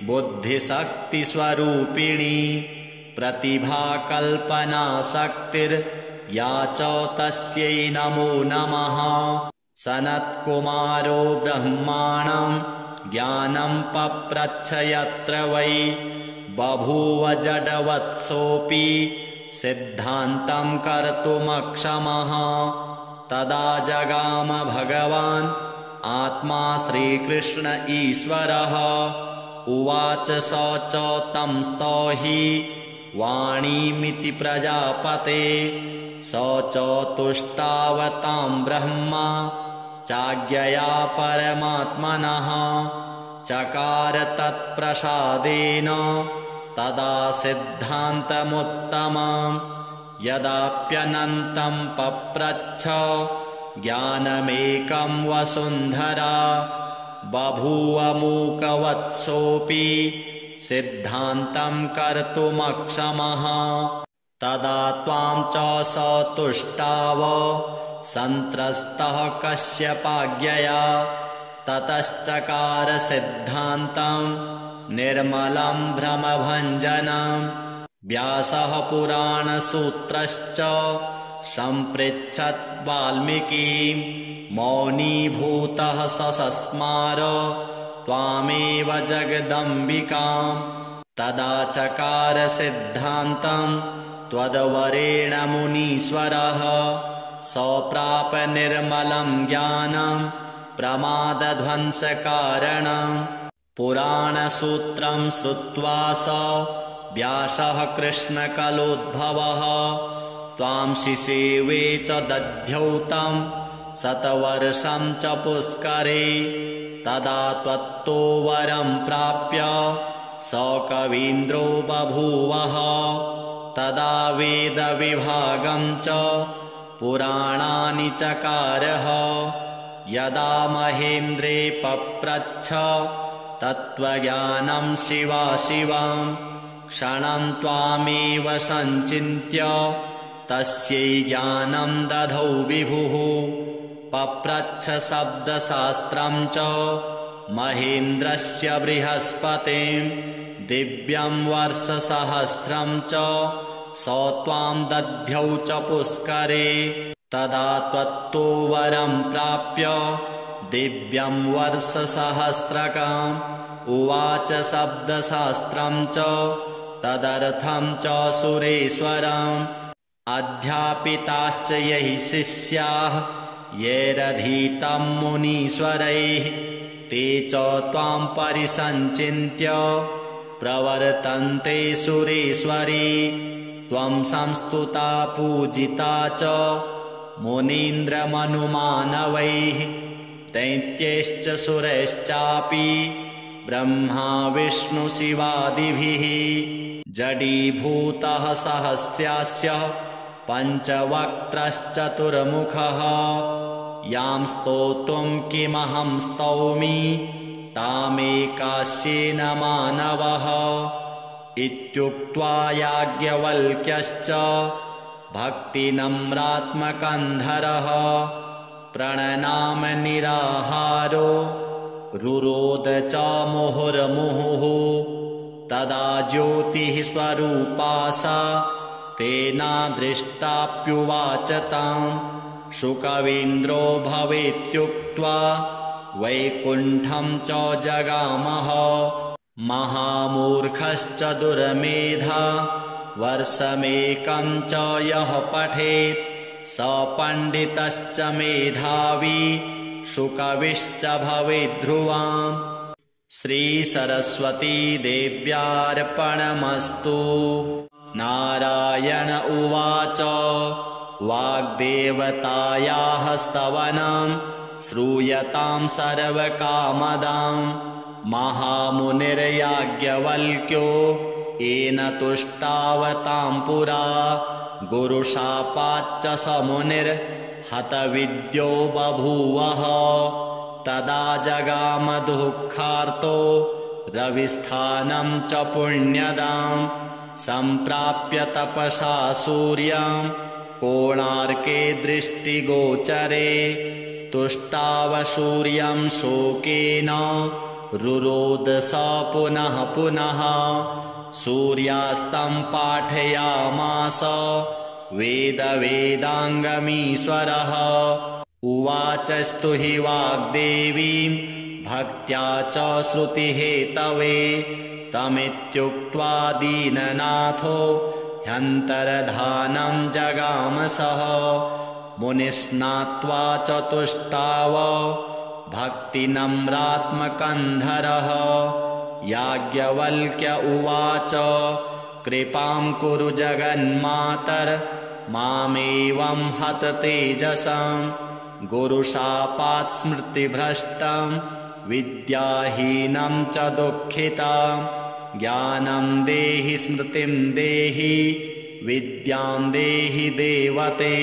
बुद्धिशक्तिस्वरूपिणी प्रतिभाकल्पनाशक्तिर्या च तस्यै नमो नमः सनत्कुमारो ब्रह्माणं ज्ञानं पप्रच्छ यत्र वै बभूव जडवत्सोऽपि सिद्धान्तं कर्तुमक्षमः तदा जगाम भगवान् आत्मा श्रीकृष्ण ईश्वरः। उवाच स च तं स्तौहि वाणीमिति प्रजापते। स च तुष्टावतां ब्रह्मा चाज्ञया परमात्मनः। चकार तत्प्रसादेन तदा सिद्धान्तमुत्तमम्। यदाप्यनन्तं पप्रच्छ ज्ञानमेकं वसुन्धरा। बभूव मूकवत्सोऽपि सिद्धान्तं कर्तुमक्षमः। तदा त्वां च स तुष्टाव सन्त्रस्तः कश्यपाज्ञया। ततश्चकार सिद्धान्तं निर्मलं भ्रमभञ्जनं। व्यासः पुराणसूत्रश्च सम्पृच्छत् वाल्मीकिं। मौनीभूतः ससस्मार त्वामेव जगदम्बिकां। तदा चकार सिद्धान्तं त्वद्वरेण मुनीश्वरः। सप्राप निर्मलं ज्ञानं प्रमादध्वंसकारणं। पुराणसूत्रं श्रुत्वा स व्यासः कृष्णकलोद्भवः। त्वां शिशेवे च दध्यौ तं शतवर्षं च पुष्करे। तदा त्वत्तो वरं प्राप्य स कवीन्द्रो बभूवः। तदा वेदविभागं च पुराणानि चकारः। यदा महेन्द्रे पप्रच्छ तत्त्वज्ञानं शिवाशिवं। क्षणं त्वामेव सञ्चिन्त्य तस्यै ज्ञानं दधौ विभुः। पप्रच्छ शब्दशास्त्रं च महेन्द्रस्य बृहस्पतिं। दिव्यं वर्षसहस्रं च स त्वां दध्यौ च पुष्करे। तदा त्वत्तो वरं प्राप्य दिव्यं वर्षसहस्रकम्। उवाच शब्दशास्त्रं च तदर्थं च सुरेश्वरम्। अध्यापिताश्च यैः शिष्याः यैरधीतं मुनीश्वरैः। ते च त्वां परिसञ्चिन्त्य प्रवर्तन्ते सुरेश्वरी। त्वं संस्तुता पूजिता च मुनीन्द्रमनुमानवैः। दैत्यैश्च सुरैश्चापि ब्रह्मा विष्णुशिवादिभिः। जडीभूतः सहस्रास्य पञ्चवक्त्रश्चतुर्मुखः। यां स्तोतुं किमहं स्तौमि तामेकास्येन मानवः। इत्युक्त्वा याज्ञवल्क्यश्च भक्तिनम्रात्मकन्धरः प्रणनाम निराहारो रुरोद च मुहुर्मुहुः। तदा ज्योतिः स्वरूपा सा तेनादृष्टाप्युवाच तां। शुकवीन्द्रो भवेत्युक्त्वा वैकुण्ठं च जगामः। महामूर्खश्च दुर्मेधा वर्षमेकं च यः पठेत् स पण्डितश्च मेधावी शुकविश्च भवेद्ध्रुवाम्। श्रीसरस्वती देव्यार्पणमस्तु। नारायण उवाच वाग्देवतायाः स्तवनं श्रूयतां सर्वकामदां। महामुनिर्याज्ञवल्क्यो येन तुष्टावतां पुरा। गुरुशापाच्च स मुनिर्हतविद्यो बभूवः। तदा जगाम दुःखार्तो रविस्थानं च पुण्यदां। सम्प्राप्य तपसा सूर्यं कोणार्के दृष्टिगोचरे। तुष्टाव सूर्यं शोकेन रुरोद स पुनः पुनः। सूर्यास्तं पाठयामास वेदाङ्गमीश्वरः। उवाच स्तुहि वाग्देवीं भक्त्या च श्रुतिहेतवे। तमित्युक्त्वा दीननाथो ह्यन्तर्धानं जगाम सः। मुनिस्नात्वा चतुष्टाव भक्तिनम्रात्मकन्धरः। याज्ञवल्क्य उवाच कृपां कुरु जगन्मातर मामेवं हत तेजसं गुरुशापात् स्मृतिभ्रष्टं विद्याहीनं च दुःखितं ज्ञानं देहि स्मृतिं देहि विद्यां देहि देवते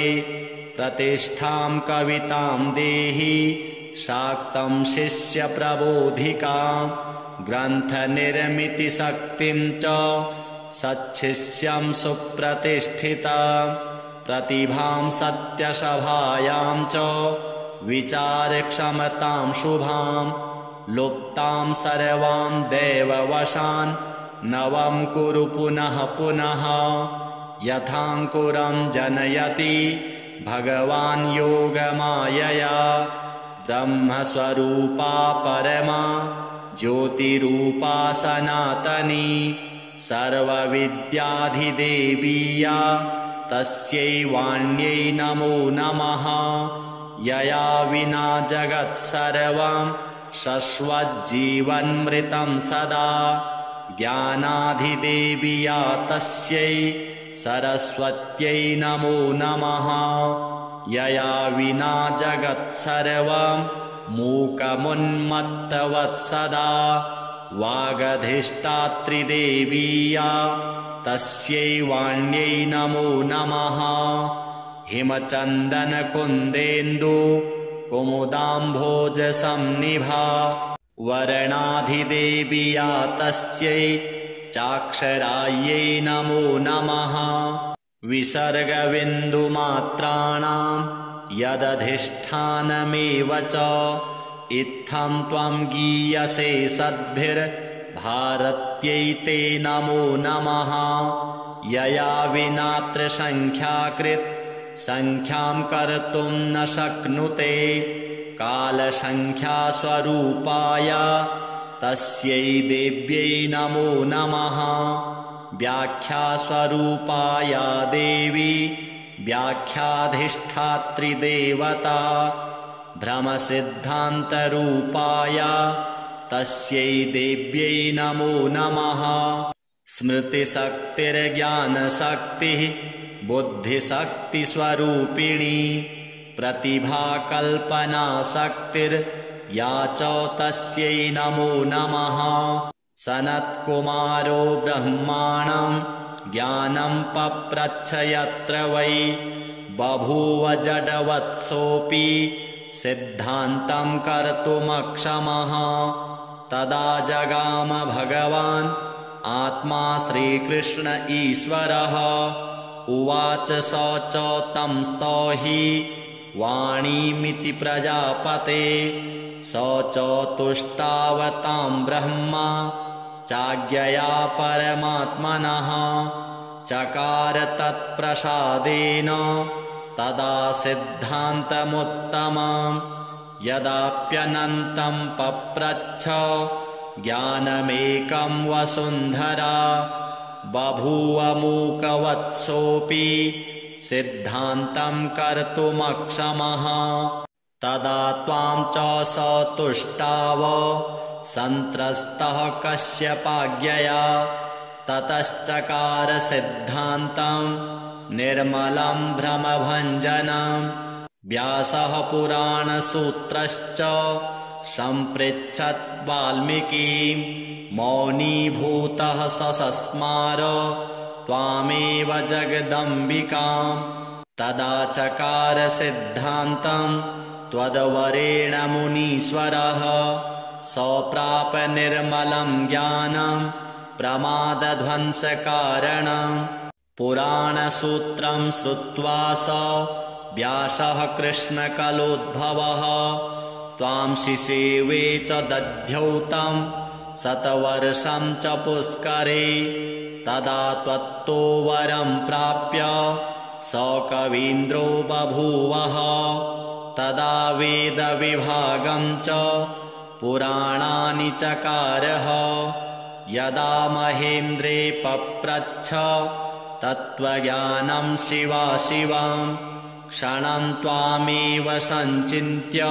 प्रतिष्ठां कवितां देहि शाक्तं शिष्यप्रबोधिकां ग्रन्थनिर्मितिशक्तिं च सच्छिष्यं सुप्रतिष्ठितां प्रतिभां सत्यसभायां च विचारक्षमतां शुभां लुप्तां सर्वां दैववशान् नवं कुरु पुनः पुनः यथाङ्कुरं जनयति भगवान् योगमायया ब्रह्मस्वरूपा परमा ज्योतिरूपा सनातनी सर्वविद्याधिदेवीया तस्यै वाण्यै नमो नमः। यया विना जगत्सर्वं शश्वज्जीवन्मृतं सदा ज्ञानाधिदेवीया तस्यै सरस्वत्यै नमो नमः। यया विना जगत्सर्वं मूकमुन्मत्तवत्सदा वागधिष्ठात्रिदेवीया तस्यै वाण्यै नमो नमः। हिमचन्दनकुन्देन्दु कुमुदाम्भोजसंनिभा वर्णाधिदेवीया तस्यै चाक्षरायै नमो नमः। विसर्गबिन्दुमात्राणां यदधिष्ठानमेव च इत्थं त्वं गीयसे सद्भिर्भारत्यै ते नमो नमः। यया विनात्र संख्याकृत संख्यां कर्तुं न शक्नुते कालसंख्यास्वरूपाय तस्यै देव्यै नमो नमः। व्याख्यास्वरूपाया देवी व्याख्याधिष्ठात्रिदेवता भ्रमसिद्धान्तरूपाया तस्यै देव्यै नमो नमः। स्मृतिशक्तिर्ज्ञानशक्तिः बुद्धिशक्तिस्वरूपिणी प्रतिभाकल्पनाशक्तिर्या च तस्यै नमो नमः। सनत्कुमारो ब्रह्माणं ज्ञानं पप्रच्छ यत्र वै बभूव जडवत्सोऽपि सिद्धान्तं कर्तुमक्षमः तदा जगाम भगवान् आत्मा श्रीकृष्ण ईश्वरः। उवाच स च तं स्तौहि वाणीमिति प्रजापते स च तुष्टावतां ब्रह्मा चाज्ञया परमात्मनः चकार तत्प्रसादेन तदा सिद्धान्तमुत्तमं यदाप्यनन्तं पप्रच्छ ज्ञानमेकं वसुन्धरा बभूव मूकवत्सोऽपि सिद्धान्तं कर्तुमक्षमः तदा त्वां च स तुष्टाव सन्त्रस्तः कश्यपाज्ञया ततश्चकार सिद्धान्तं निर्मलं भ्रमभञ्जनं व्यासः पुराणसूत्रश्च सम्पृच्छत् वाल्मीकिं मौनीभूतः ससस्मार त्वामेव जगदम्बिकां तदा चकार सिद्धान्तं त्वद्वरेण मुनीश्वरः सप्राप निर्मलं ज्ञानं प्रमादध्वंसकारणं पुराणसूत्रं श्रुत्वा स व्यासः कृष्णकलोद्भवः त्वां शिशेवे च दध्यौ तं शतवर्षं च पुष्करे तदा त्वत्तो वरं प्राप्य स कवीन्द्रो बभूवः तदा वेदविभागं च पुराणानि चकारः यदा महेन्द्रे पप्रच्छ तत्त्वज्ञानं शिवाशिवं क्षणं त्वामेव सञ्चिन्त्य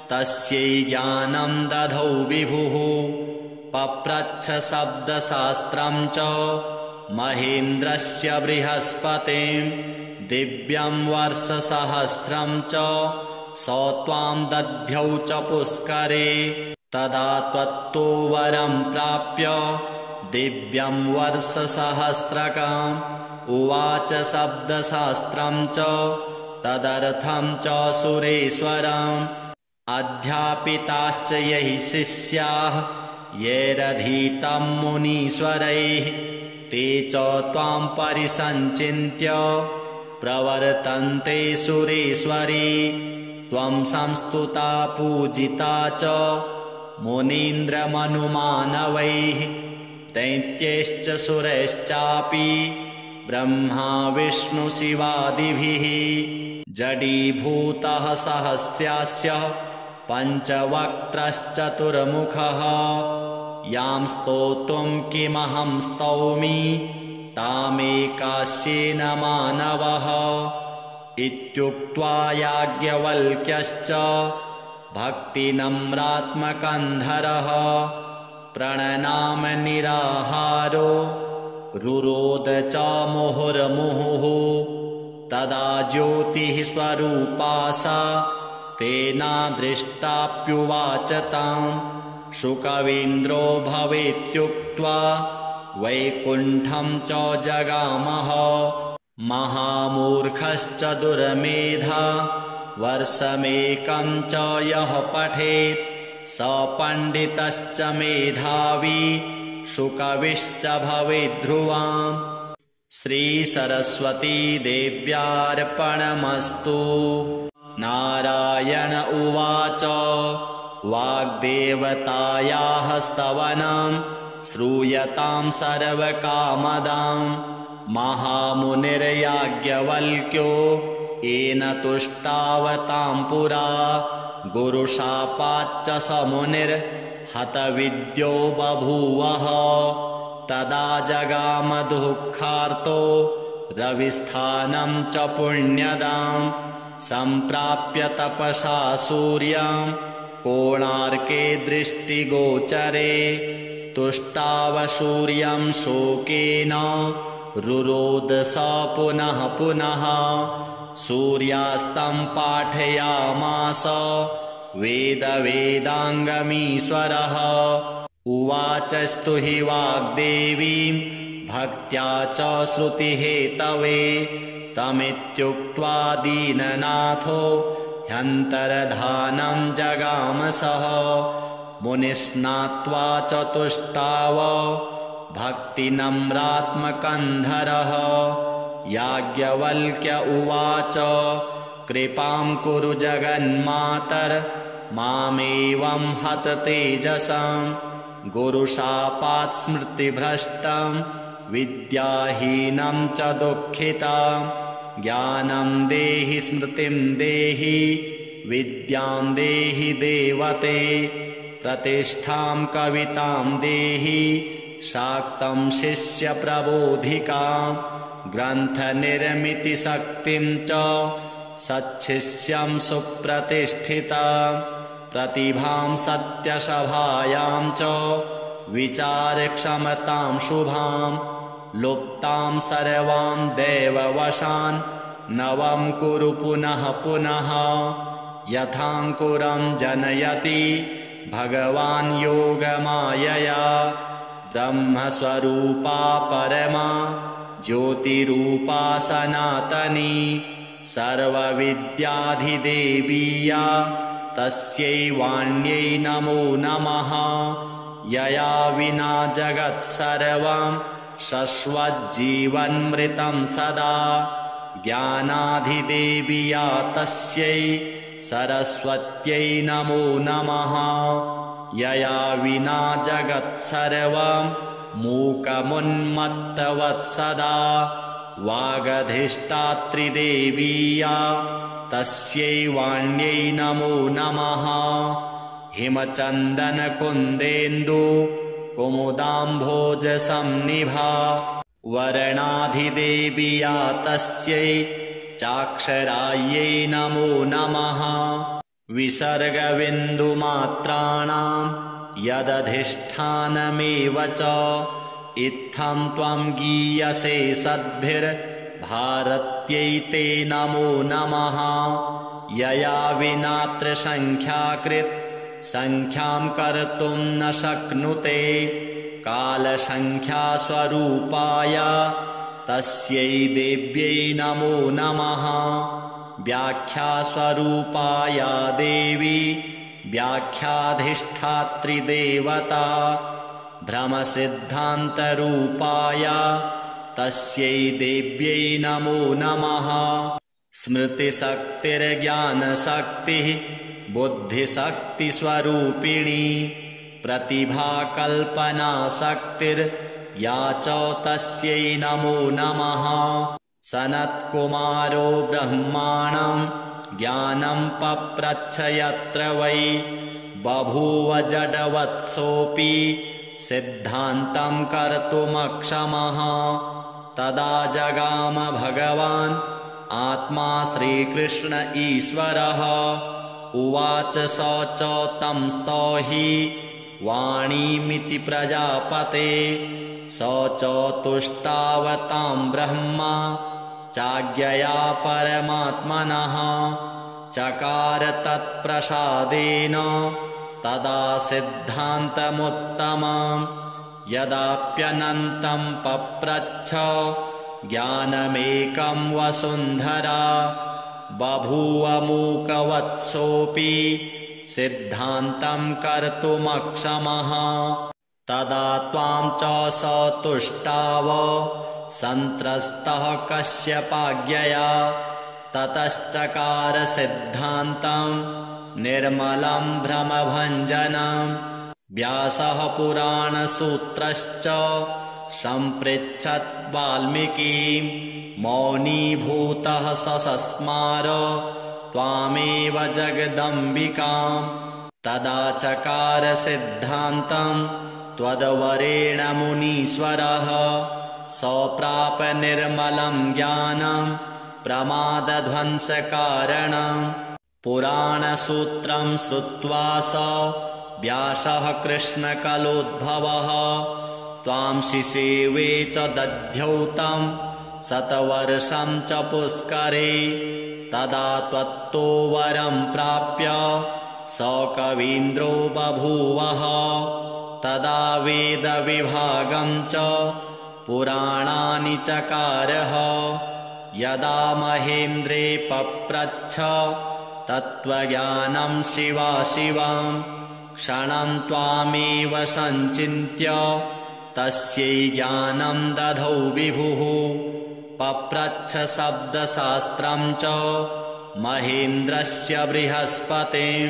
तस्यै ज्ञानं दधौ विभुः पप्रच्छ शब्दशास्त्रं च महेन्द्रस्य बृहस्पतिं दिव्यं वर्षसहस्रं च स त्वां दध्यौ च पुष्करे तदा त्वत्तो वरं प्राप्य दिव्यं वर्षसहस्रकम् उवाच शब्दशास्त्रं च तदर्थं च सुरेश्वरम् अध्यापिताश्च यैः शिष्याः यैरधीतं मुनीश्वरैः ते च त्वां परिसञ्चिन्त्य प्रवर्तन्ते सुरेश्वरी त्वं संस्तुता पूजिता च मुनीन्द्रमनुमानवैः दैत्यैश्च सुरैश्चापि ब्रह्मा विष्णुशिवादिभिः जडीभूतः सहस्रास्य पञ्चवक्त्रश्चतुर्मुखः यां स्तोतुं किमहं स्तौमि तामेकास्येन मानवः इत्युक्त्वा याज्ञवल्क्यश्च भक्तिनम्रात्मकन्धरः प्रणनाम निराहारो रुरोद च मुहुर्मुहुः तदा ज्योतिः स्वरूपा सा तेनादृष्टाप्युवाच तां शुकवीन्द्रो भवेत्युक्त्वा वैकुण्ठं च जगामः महामूर्खश्च दुर्मेधा वर्षमेकं च यः पठेत् स पण्डितश्च मेधावी शुकविश्च भवेद्ध्रुवाम् श्रीसरस्वती देव्यार्पणमस्तु। नारायण उवाच वाग्देवतायाः स्तवनं श्रूयतां सर्वकामदां महामुनिर्याज्ञवल्क्यो येन तुष्टावतां पुरा गुरुशापाच्च स मुनिर्हतविद्यो बभूवः तदा जगाम दुःखार्तो रविस्थानं च पुण्यदां सम्प्राप्य तपसा सूर्यं कोणार्के दृष्टिगोचरे तुष्टाव सूर्यं शोकेन रुरोद स पुनः पुनः सूर्यास्तं पाठयामास वेदाङ्गमीश्वरः उवाचस्तु हि वाग्देवीं भक्त्या च श्रुतिहेतवे तमित्युक्त्वा दीननाथो ह्यन्तर्धानं जगामसः मुनिस्नात्वा च तुष्टाव भक्तिनम्रात्मकन्धरः याज्ञवल्क्य उवाच कृपां कुरु जगन्मातर मामेवं हत तेजसं गुरुशापात् स्मृतिभ्रष्टं विद्याहीनं च दुःखितं ज्ञानं देहि स्मृतिं देहि विद्यां देहि देवते प्रतिष्ठां कवितां देहि शाक्तं शिष्यप्रबोधिकां ग्रन्थनिर्मितिशक्तिं च सच्छिष्यं सुप्रतिष्ठितां प्रतिभां सत्यसभायां च विचारक्षमतां शुभां लुप्तां सर्वां देववशान् नवं कुरु पुनः पुनः यथाङ्कुरं जनयति भगवान् योगमायया ब्रह्मस्वरूपा परमा ज्योतिरूपा सनातनी सर्वविद्याधिदेवीया तस्यै वाण्यै नमो नमः यया विना जगत्सर्वं शश्वज्जीवन्मृतं सदा ज्ञानाधिदेवीया तस्यै सरस्वत्यै नमो नमः यया विना जगत्सर्वं मूकमुन्मत्तवत्सदा वागधिष्ठात्रिदेवीया तस्यै वाण्यै नमो नमः हिमचन्दनकुन्देन्दु कुमुदाम्भोजसंनिभा वर्णाधिदेवीया तस्यै चाक्षरायै नमो नमः विसर्गबिन्दुमात्राणां यदधिष्ठानमेव च इत्थं त्वं गीयसे सद्भिर्भारत्यै ते नमो नमः यया विनात्रसङ्ख्याकृत् संख्यां कर्तुं न शक्नुते कालसङ्ख्यास्वरूपाय तस्यै देव्यै नमो नमः व्याख्यास्वरूपाया देवी व्याख्याधिष्ठात्री देवता भ्रमसिद्धान्तरूपाय तस्यै देव्यै नमो नमः स्मृतिशक्तिर्ज्ञानशक्तिः बुद्धिशक्तिस्वरूपिणी प्रतिभाकल्पनाशक्तिर्या च तस्यै नमो नमः सनत्कुमारो ब्रह्माणं ज्ञानं पप्रच्छ यत्र वै बभूव जडवत्सोऽपि सिद्धान्तं कर्तुमक्षमः तदा जगाम भगवान् आत्मा श्रीकृष्ण ईश्वरः उवाच स च तं स्तौहि वाणीमिति प्रजापते स च तुष्टावतां ब्रह्मा चाज्ञया परमात्मनः चकार तत्प्रसादेन तदा सिद्धान्तमुत्तमं यदाप्यनन्तं पप्रच्छ ज्ञानमेकं वसुन्धरा बभूव मूकवत्सोऽपि सिद्धान्तं कर्तुमक्षमः तदा त्वां च स तुष्टाव सन्त्रस्तः कश्यपाज्ञया ततश्चकार सिद्धान्तं निर्मलं भ्रमभञ्जनं व्यासः पुराणसूत्रश्च सम्पृच्छत् वाल्मीकिं मौनीभूतः ससस्मार त्वामेव जगदम्बिकां तदा चकार सिद्धान्तं त्वद्वरेण मुनीश्वरः सप्राप निर्मलं ज्ञानं प्रमादध्वंसकारणं पुराणसूत्रं श्रुत्वा स व्यासः कृष्णकलोद्भवः त्वां शिशेवे च दध्यौ तं शतवर्षं च पुष्करे तदा त्वत्तो वरं प्राप्य स कवीन्द्रो बभूवः तदा वेदविभागं च पुराणानि चकारः यदा महेन्द्रे पप्रच्छ तत्त्वज्ञानं शिवाशिवं क्षणं त्वामेव सञ्चिन्त्य तस्यै ज्ञानं दधौ विभुः पप्रच्छ शब्दशास्त्रं च महेन्द्रस्य बृहस्पतिं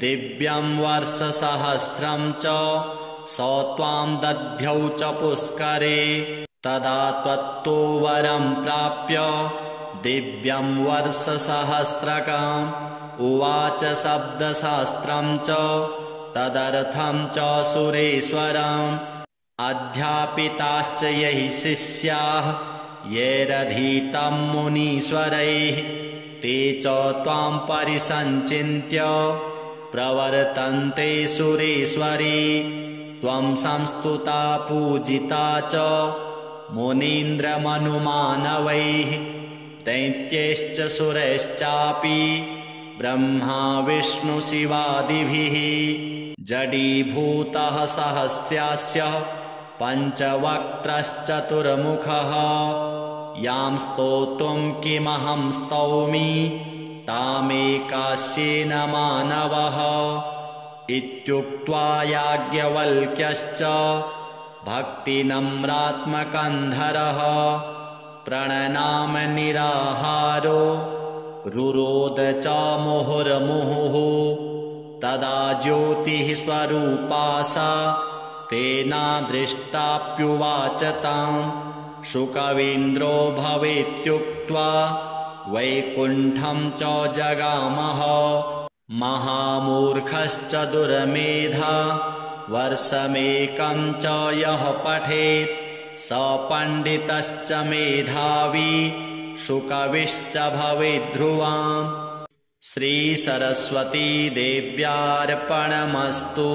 दिव्यं वर्षसहस्रं च स त्वां दध्यौ च पुष्करे तदा त्वत्तो वरं प्राप्य दिव्यं वर्षसहस्रकम् उवाच शब्दशास्त्रं च तदर्थं च सुरेश्वरम् अध्यापिताश्च यैः शिष्याः यैरधीतं मुनीश्वरैः ते च त्वां परिसञ्चिन्त्य प्रवर्तन्ते सुरेश्वरी त्वं संस्तुता पूजिता च मुनीन्द्रमनुमानवैः दैत्यैश्च सुरैश्चापि ब्रह्मा विष्णुशिवादिभिः जडीभूतः सहस्रास्य पञ्चवक्त्रश्चतुर्मुखः यां स्तोतुं किमहं स्तौमि तामेकास्येन मानवः इत्युक्त्वा याज्ञवल्क्यश्च भक्तिनम्रात्मकन्धरः प्रणनाम निराहारो रुरोद च मुहुर्मुहुः तदा ज्योतिः स्वरूपा सा तेनादृष्टाप्युवाच तां शुकवीन्द्रो भवेत्युक्त्वा वैकुण्ठं च जगामः महामूर्खश्च दुर्मेधा वर्षमेकं च यः पठेत् स पण्डितश्च मेधावी शुकविश्च भवेद्ध्रुवाम्। श्रीसरस्वती देव्यार्पणमस्तु।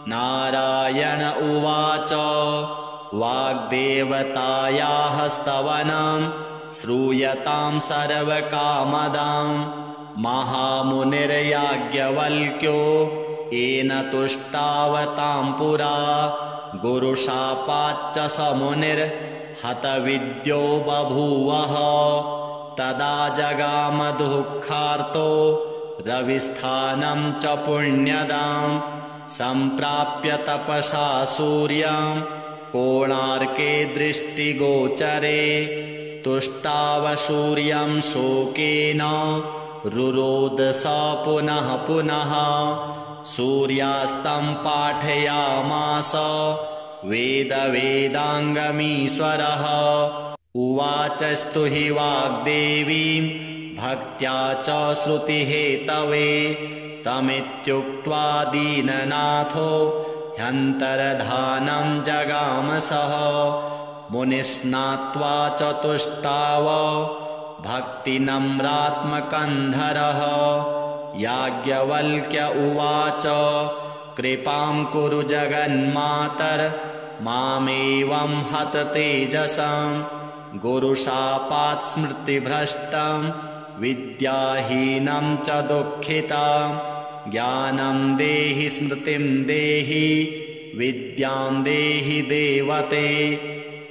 नारायण उवाच वाग्देवतायाः स्तवनं श्रूयतां सर्वकामदां। महामुनिर्याज्ञवल्क्यो येन तुष्टावतां पुरा। गुरुशापाच्च स मुनिर्हतविद्यो बभूवः। तदा जगाम दुःखार्तो रविस्थानं च पुण्यदां। सम्प्राप्य तपसा सूर्यं कोणार्के दृष्टिगोचरे। तुष्टाव सूर्यं शोकेन रुरोद स पुनः पुनः। सूर्यास्तं पाठयामास वेदाङ्गमीश्वरः। उवाच स्तुहि वाग्देवीं भक्त्या च श्रुतिहेतवे। तमित्युक्त्वा दीननाथो ह्यन्तर्धानं जगामसः। मुनिस्नात्वा चतुष्टाव भक्तिनम्रात्मकन्धरः। याज्ञवल्क्य उवाच कृपां कुरु जगन्मातर मामेवं हततेजसं। गुरुशापात् स्मृतिभ्रष्टं विद्याहीनं च दुःखितं। ज्ञानं देहि स्मृतिं देहि विद्यां देहि देवते।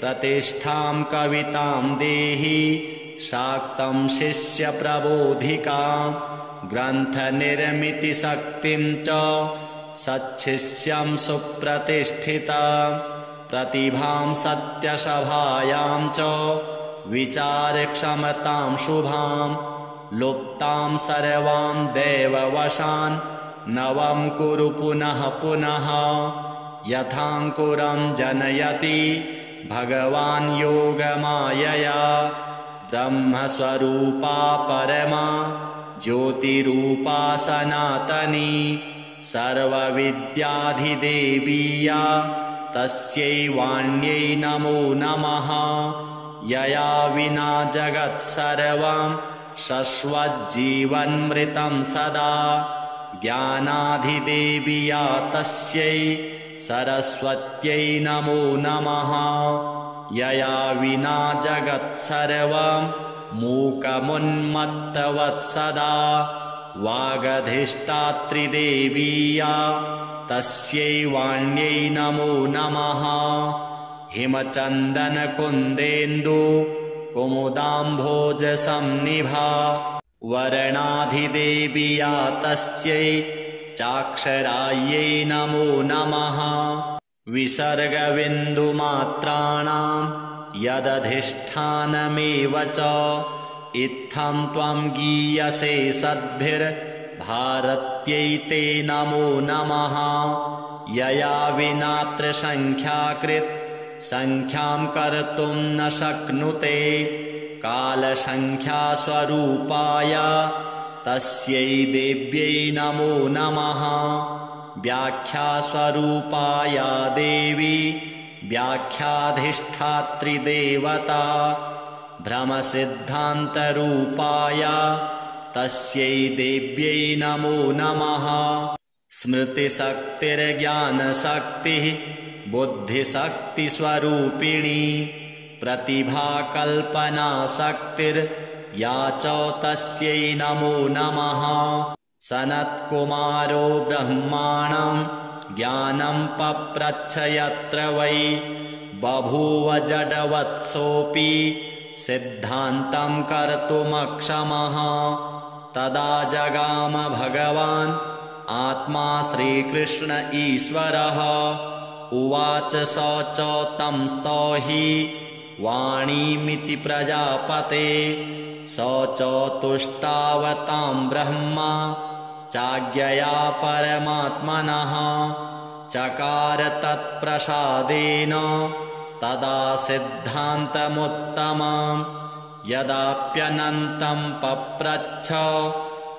प्रतिष्ठां कवितां देहि शाक्तं शिष्यप्रबोधिकां। ग्रन्थनिर्मितिशक्तिं च सच्छिष्यं सुप्रतिष्ठितां। प्रतिभां सत्यसभायां च विचारक्षमतां शुभां। लुप्तां सर्वां दैववशान् नवं कुरु पुनः पुनः। यथाङ्कुरं जनयति भगवान् योगमायया। ब्रह्मस्वरूपा परमा ज्योतिरूपा सनातनी। सर्वविद्याधिदेवीया तस्यै वाण्यै नमो नमः। यया विना जगत्सर्वं शश्वज्जीवन्मृतं सदा। ज्ञानाधिदेवीया तस्यै सरस्वत्यै नमो नमः। यया विना जगत्सर्वं मूकमुन्मत्तवत्सदा। वागधिष्ठात्रिदेवीया तस्यै वाण्यै नमो नमः। हिमचन्दनकुन्देन्दु कुमुदाम्भोजसंनिभा। वर्णाधिदेवीया तस्यै चाक्षरायै नमो नमः। विसर्गबिन्दुमात्राणां यदधिष्ठानमेव च। इत्थं त्वं गीयसे सद्भिर्भारत्यै ते नमो नमः। यया विनात्र संख्याकृत् संख्यां कर्तुं न शक्नुते। कालसंख्यास्वरूपाय तस्यै देव्यै नमो नमः। व्याख्यास्वरूपाया देवी व्याख्याधिष्ठात्रिदेवता। भ्रमसिद्धान्तरूपाय तस्यै देव्यै नमो नमः। स्मृतिशक्तिर्ज्ञानशक्तिः बुद्धिशक्तिस्वरूपिणी। प्रतिभाकल्पनाशक्तिर्या च तस्यै नमो नमः। सनत्कुमारो ब्रह्माणं ज्ञानं पप्रच्छ यत्र वै। बभूव जडवत्सोऽपि सिद्धान्तं कर्तुमक्षमः। तदा जगाम भगवान् आत्मा श्रीकृष्ण ईश्वरः। उवाच स च तं स्तौहि वाणीमिति प्रजापते। स च तुष्टावतां ब्रह्मा चाज्ञया परमात्मनः। चकार तत्प्रसादेन तदा सिद्धान्तमुत्तमं। यदाप्यनन्तं पप्रच्छ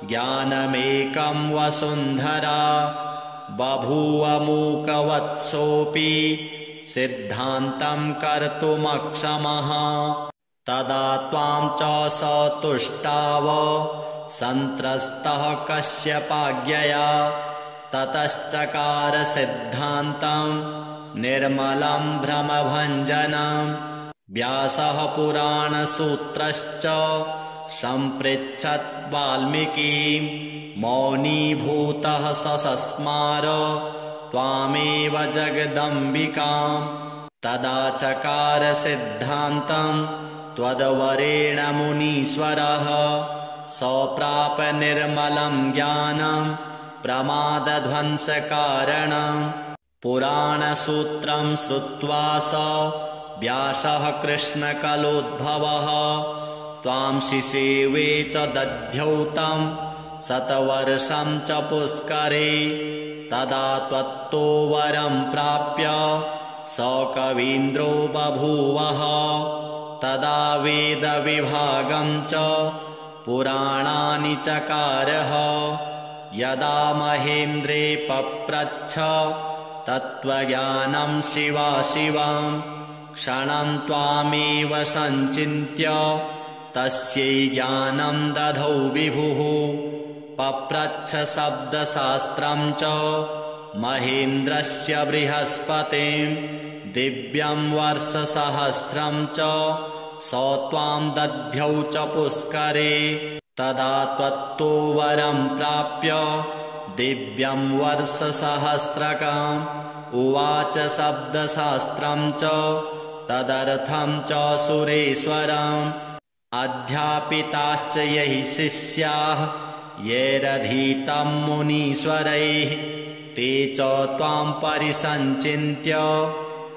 ज्ञानमेकं वसुन्धरा। बभूव मूकवत्सोऽपि सिद्धान्तं कर्तुमक्षमः। तदा त्वां च स तुष्टाव सन्त्रस्तः कश्यपाज्ञया ततश्चकार सिद्धान्तं निर्मलं भ्रमभञ्जनं व्यासः पुराणसूत्रश्च सम्पृच्छत् वाल्मीकिं मौनीभूतः ससस्मार त्वामेव जगदम्बिकां तदा चकार सिद्धान्तं त्वद्वरेण मुनीश्वरः सप्राप निर्मलं ज्ञानं प्रमादध्वंसकारणं पुराणसूत्रं श्रुत्वा स व्यासः कृष्णकलोद्भवः त्वां शिशेवे च दध्यौ तं शतवर्षं च पुष्करे तदा त्वत्तो वरं प्राप्य स कवीन्द्रो बभूवः तदा वेदविभागं च पुराणानि चकारः यदा महेन्द्रे पप्रच्छ तत्त्वज्ञानं शिवाशिवं क्षणं त्वामेव सञ्चिन्त्य तस्यै ज्ञानं दधौ विभुः पप्रच्छ शब्दशास्त्रं च महेन्द्रस्य बृहस्पतिं दिव्यं वर्षसहस्रं च स त्वां दध्यौ च पुष्करे तदा त्वत्तो वरं प्राप्य दिव्यं वर्षसहस्रकम् उवाच शब्दशास्त्रं च तदर्थं च सुरेश्वरम् अध्यापिताश्च यैः शिष्याः यैरधीतं मुनीश्वरैः ते च त्वां परिसञ्चिन्त्य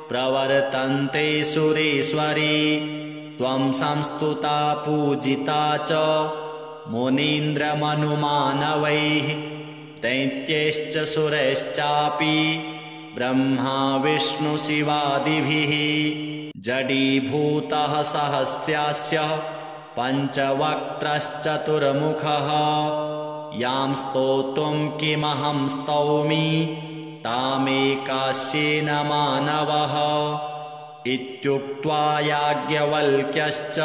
प्रवर्तन्ते सुरेश्वरी त्वं संस्तुता पूजिता च मुनीन्द्रमनुमानवैः दैत्यैश्च सुरैश्चापि ब्रह्मा विष्णुशिवादिभिः जडीभूतः सहस्रास्य पञ्चवक्त्रश्चतुर्मुखः यां स्तोतुं किमहं स्तौमि तामेकास्येन मानवः इत्युक्त्वा याज्ञवल्क्यश्च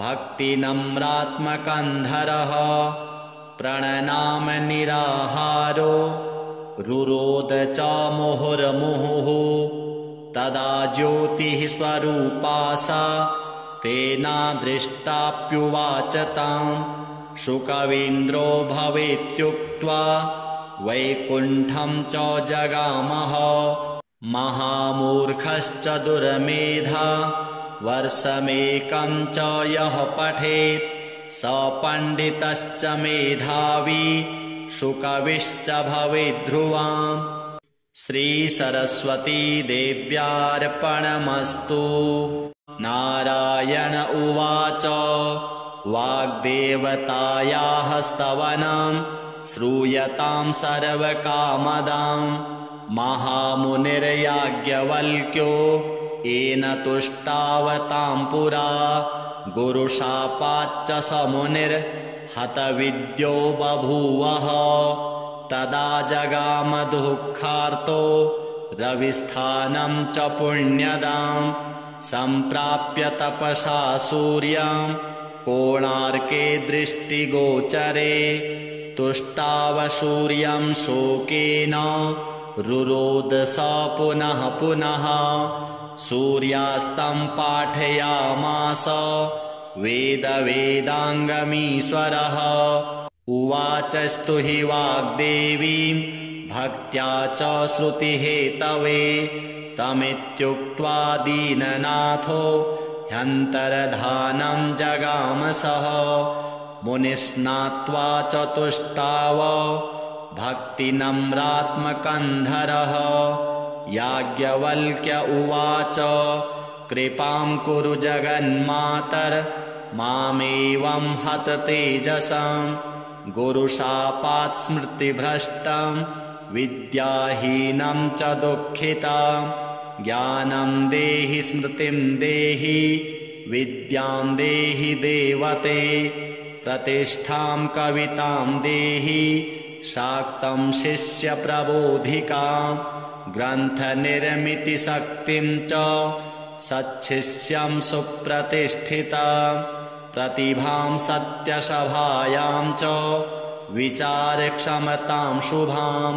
भक्तिनम्रात्मकन्धरः प्रणनाम निराहारो रुरोद च मुहुर्मुहुः तदा ज्योतिः स्वरूपा सा तेनादृष्टाप्युवाच तां शुकवीन्द्रो भवेत्युक्त्वा वैकुण्ठं च जगामः महामूर्खश्च दुर्मेधा वर्षमेकं च यः पठेत् स पण्डितश्च मेधावी शुकविश्च भवेद्ध्रुवाम् श्रीसरस्वती देव्यार्पणमस्तु। नारायण उवाच वाग्देवतायाः स्तवनं श्रूयतां सर्वकामदां महामुनिर्याज्ञवल्क्यो येन तुष्टावतां पुरा गुरुशापाच्च स मुनिर्हतविद्यो बभूवः तदा जगाम दुःखार्तो रविस्थानं च पुण्यदां सम्प्राप्य तपसा सूर्यं कोणार्के दृष्टिगोचरे तुष्टाव सूर्यं शोकेन रुरोद स पुनः पुनः सूर्यास्तं पाठयामास वेदाङ्गमीश्वरः उवाच स्तुहि वाग्देवीं भक्त्या च श्रुतिहेतवे तमित्युक्त्वा दीननाथो ह्यन्तर्धानं जगामसः मुनिस्नात्वा च तुष्टाव भक्तिनम्रात्मकन्धरः याज्ञवल्क्य उवाच कृपां कुरु जगन्मातर मामेवं हत तेजसं गुरुशापात् स्मृतिभ्रष्टं विद्याहीनं च दुःखितं ज्ञानं देहि स्मृतिं देहि विद्यां देहि देवते प्रतिष्ठां कवितां देहि शाक्तं शिष्यप्रबोधिकां ग्रन्थनिर्मितिशक्तिं च सच्छिष्यं सुप्रतिष्ठिता प्रतिभां सत्यसभायां च विचारक्षमतां शुभां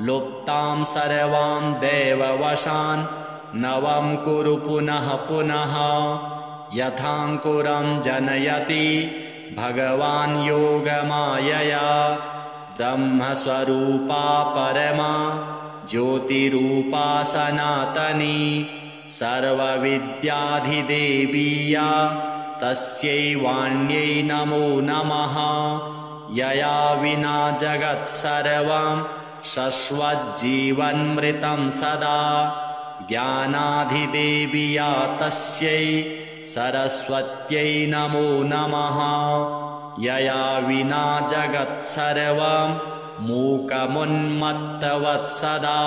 लुप्तां सर्वां देववशान् नवं कुरु पुनः पुनः यथाङ्कुरं जनयति भगवान् योगमायया ब्रह्मस्वरूपा परमा ज्योतिरूपा सनातनी सर्वविद्याधिदेवीया तस्यै वाण्यै नमो नमः यया विना जगत्सर्वं शश्वज्जीवन्मृतं सदा ज्ञानाधिदेवीया तस्यै सरस्वत्यै नमो नमः यया विना जगत्सर्वं मूकमुन्मत्तवत्सदा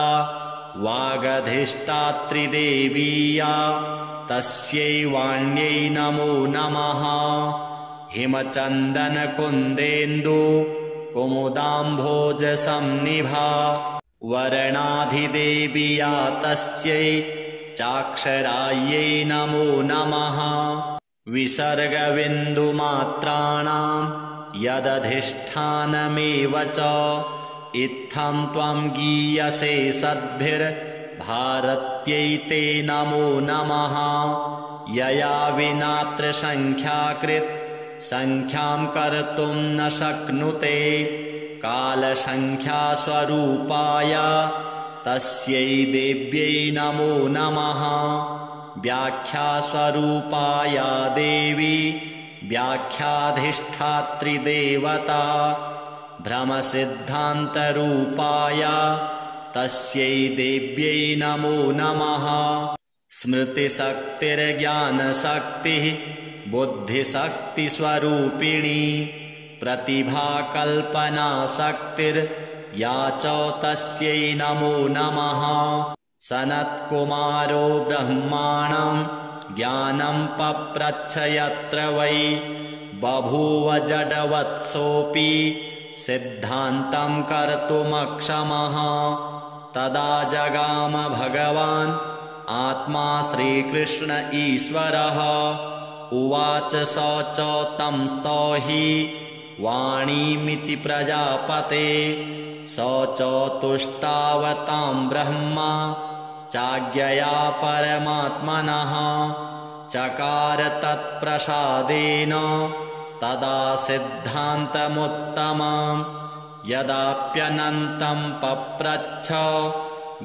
वागधिष्ठात्रिदेवीया तस्यै वाण्यै नमो नमः हिमचन्दनकुन्देन्दु कुमुदाम्भोजसंनिभा वर्णाधिदेवीया तस्यै चाक्षरायै नमो नमः विसर्गबिन्दुमात्राणां यदधिष्ठानमेव च इत्थं त्वं गीयसे सद्भिर्भारत्यै ते नमो नमः यया विना त्रिसङ्ख्याकृत संख्यां कर्तुं न शक्नुते कालसङ्ख्यास्वरूपाय तस्यै देव्यै नमो नमः व्याख्यास्वरूपाया देवी व्याख्याधिष्ठात्रिदेवता भ्रमसिद्धान्तरूपाया तस्यै देव्यै नमो नमः स्मृतिशक्तिर्ज्ञानशक्तिः बुद्धिशक्तिस्वरूपिणी प्रतिभाकल्पनाशक्तिर्या च तस्यै नमो नमः सनत्कुमारो ब्रह्माणं ज्ञानं पप्रच्छ यत्र वै बभूव जडवत्सोऽपि सिद्धान्तं कर्तुमक्षमः तदा जगाम भगवान् आत्मा श्रीकृष्ण ईश्वरः उवाच स च तं स्तौहि वाणीमिति प्रजापते स च तुष्टावतां ब्रह्मा चाज्ञया परमात्मनः चकार तत्प्रसादेन तदा सिद्धान्तमुत्तमं यदाप्यनन्तं पप्रच्छ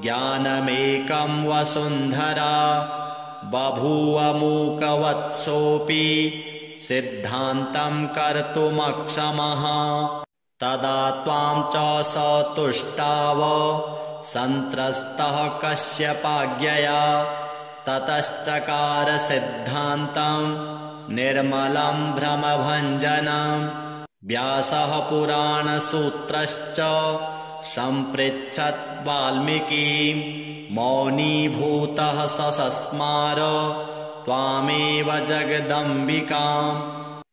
ज्ञानमेकं वसुन्धरा बभूव मूकवत्सोऽपि सिद्धान्तं कर्तुमक्षमः तदा त्वां च स तुष्टाव सन्त्रस्तः कश्यपाज्ञया ततश्चकार सिद्धान्तं निर्मलं भ्रमभञ्जनं व्यासः पुराणसूत्रश्च सम्पृच्छत् वाल्मीकिं मौनीभूतः ससस्मार त्वामेव जगदम्बिकां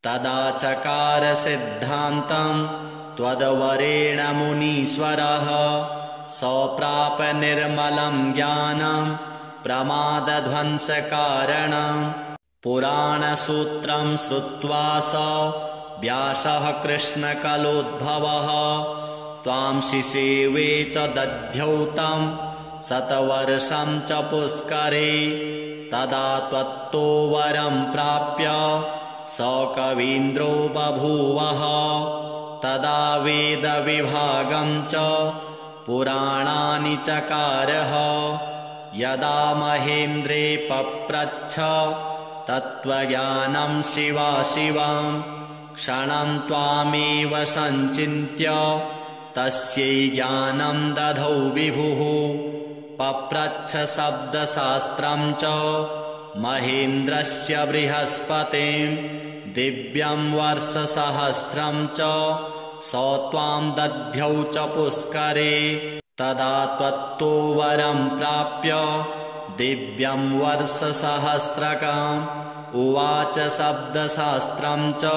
तदा चकार सिद्धान्तं त्वद्वरेण मुनीश्वरः सप्राप निर्मलं ज्ञानं प्रमादध्वंसकारणं पुराणसूत्रं श्रुत्वा स व्यासः कृष्णकलोद्भवः त्वां शिशेवे च दध्यौ तं शतवर्षं च पुष्करे तदा त्वत्तो वरं प्राप्य स कवीन्द्रो बभूवः तदा वेदविभागं च पुराणानि चकारः यदा महेन्द्रे पप्रच्छ तत्त्वज्ञानं शिवाशिवं क्षणं त्वामेव सञ्चिन्त्य तस्यै ज्ञानं दधौ विभुः पप्रच्छ शब्दशास्त्रं च महेन्द्रस्य बृहस्पतिं दिव्यं वर्षसहस्रं च स त्वां दध्यौ च पुष्करे तदा त्वत्तो वरं प्राप्य दिव्यं वर्षसहस्रकम् उवाच शब्दशास्त्रं च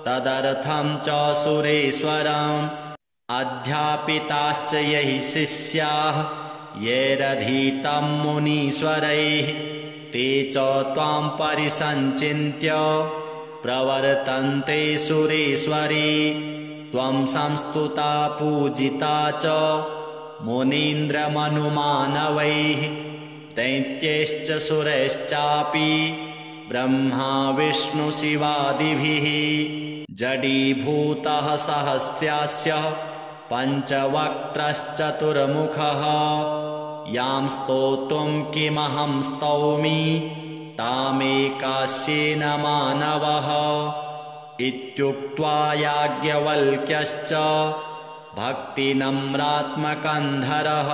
तदर्थं च सुरेश्वरम् अध्यापिताश्च यैः शिष्याः येरधीतं मुनीश्वरैः ते च त्वां परिसञ्चिन्त्य प्रवर्तन्ते सुरेश्वरी त्वं संस्तुता पूजिता च मुनीन्द्रमनुमानवैः दैत्यैश्च सुरैश्चापि ब्रह्मा विष्णुशिवादिभिः जडीभूतः सहस्रास्य पञ्चवक्त्रश्चतुर्मुखः यां स्तोतुं किमहं स्तौमि तामेकास्येन मानवः इत्युक्त्वा याज्ञवल्क्यश्च भक्तिनम्रात्मकन्धरः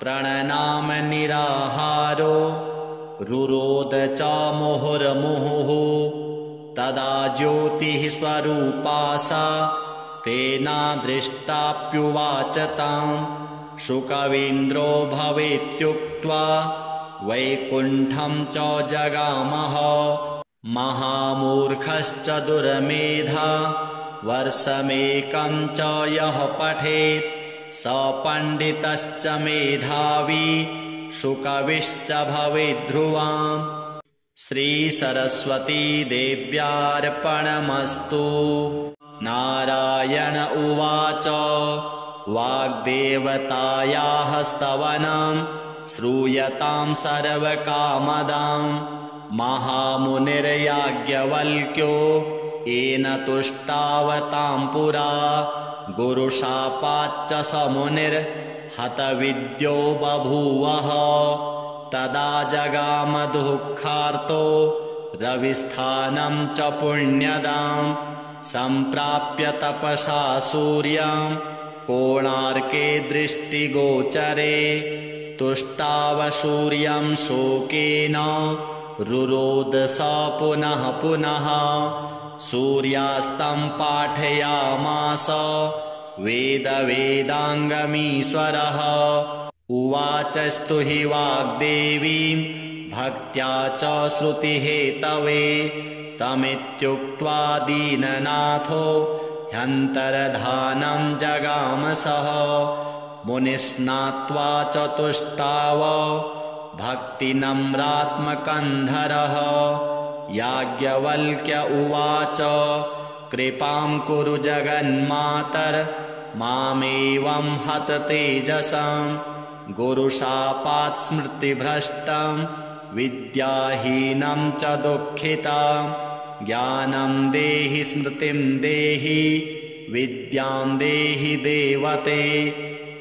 प्रणनाम निराहारो रुरोद च मुहुर्मुहुः तदा ज्योतिः स्वरूपा सा तेनादृष्टाप्युवाच तां शुकवीन्द्रो भवेत्युक्त्वा वैकुण्ठं च जगामः महामूर्खश्च दुर्मेधा वर्षमेकं च यः पठेत् स पण्डितश्च मेधावी शुकविश्च भवेद्ध्रुवाम्। श्रीसरस्वती देव्यार्पणमस्तु। नारायण उवाच वाग्देवतायाः स्तवनं श्रूयतां सर्वकामदां महामुनिर्याज्ञवल्क्यो येन तुष्टावतां पुरा गुरुशापाच्च स मुनिर्हतविद्यो बभूवः तदा जगाम दुःखार्तो रविस्थानं च पुण्यदां सम्प्राप्य तपसा सूर्यं कोणार्के दृष्टिगोचरे तुष्टाव सूर्यं शोकेन रुरोद स पुनः पुनः सूर्यास्तं पाठयामास वेदाङ्गमीश्वरः उवाचस्तु हि वाग्देवीं भक्त्या च श्रुतिहेतवे तमित्युक्त्वा दीननाथो ह्यन्तर्धानं जगामसः मुनिस्नात्वा चतुष्टाव भक्तिनम्रात्मकन्धरः याज्ञवल्क्य उवाच कृपां कुरु जगन्मातर मामेवं हत तेजसां गुरुशापात् स्मृतिभ्रष्टं विद्याहीनं च दुःखितां ज्ञानं देहि स्मृतिं देहि विद्यां देहि देवते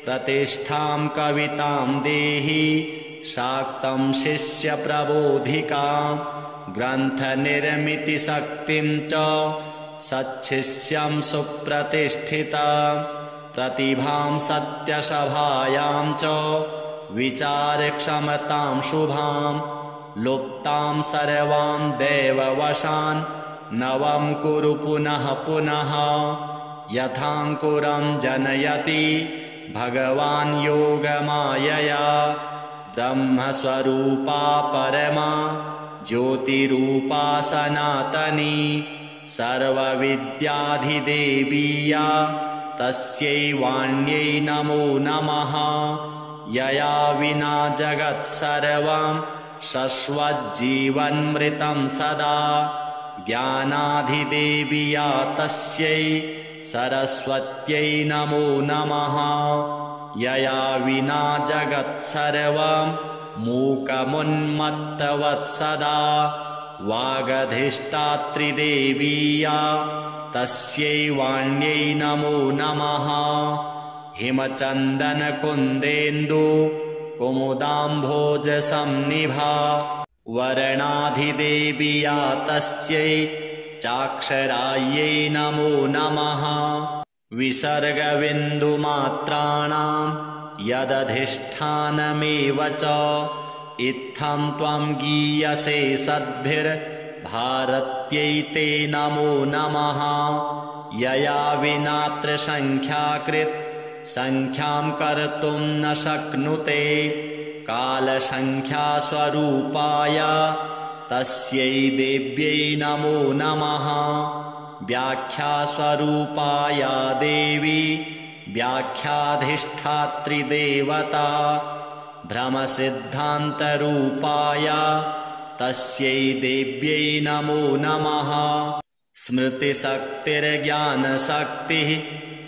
प्रतिष्ठां कवितां देहि शाक्तं शिष्यप्रबोधिकां ग्रन्थनिर्मितिशक्तिं च सच्छिष्यं सुप्रतिष्ठितां प्रतिभां सत्यसभायां च विचारक्षमतां शुभां लुप्तां सर्वां देववशान् नवं कुरु पुनः पुनः यथाङ्कुरं जनयति भगवान् योगमायया ब्रह्मस्वरूपा परमा ज्योतिरूपा सनातनी सर्वविद्याधिदेवीया तस्यै वाण्यै नमो नमः यया विना जगत्सर्वं शश्वज्जीवन्मृतं सदा ज्ञानाधिदेवीया तस्यै सरस्वत्यै नमो नमः यया विना जगत्सर्वं मूकमुन्मत्तवत्सदा वागधिष्ठात्रिदेवीया तस्यै वाण्यै नमो नमः हिमचन्दनकुन्देन्दु कुमुदाम्भोजसंनिभा वर्णाधिदेवीया तस्यै चाक्षरायै नमो नमः विसर्गबिन्दुमात्राणां यदधिष्ठानमेव च इत्थं त्वं गीयसे सद्भिर्भारत्यै ते नमो नमः यया विनात्र संख्याकृत् संख्यां कर्तुं न शक्नुते कालसंख्यास्वरूपाय तस्यै देव्यै नमो नमः व्याख्यास्वरूपाया देवी व्याख्याधिष्ठात्रिदेवता भ्रमसिद्धान्तरूपाय तस्यै देव्यै नमो नमः। स्मृतिशक्तिर्ज्ञानशक्तिः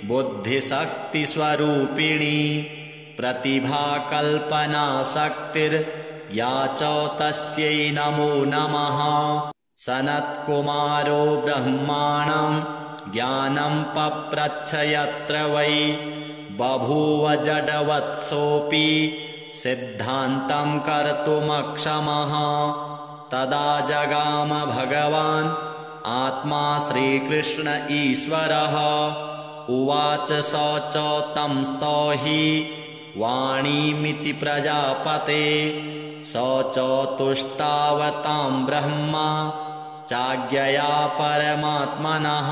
बुद्धिशक्तिस्वरूपिणी प्रतिभाकल्पनाशक्तिर्या च तस्यै नमो नमः। सनत्कुमारो ब्रह्माणं ज्ञानं पप्रच्छ यत्र वै बभूव जडवत्सोऽपि सिद्धान्तं कर्तुमक्षमः। तदा जगाम भगवान् आत्मा श्रीकृष्ण ईश्वरः। उवाच स च तं स्तौहि वाणीमिति प्रजापते। स च तुष्टावतां ब्रह्मा चाज्ञया परमात्मनः।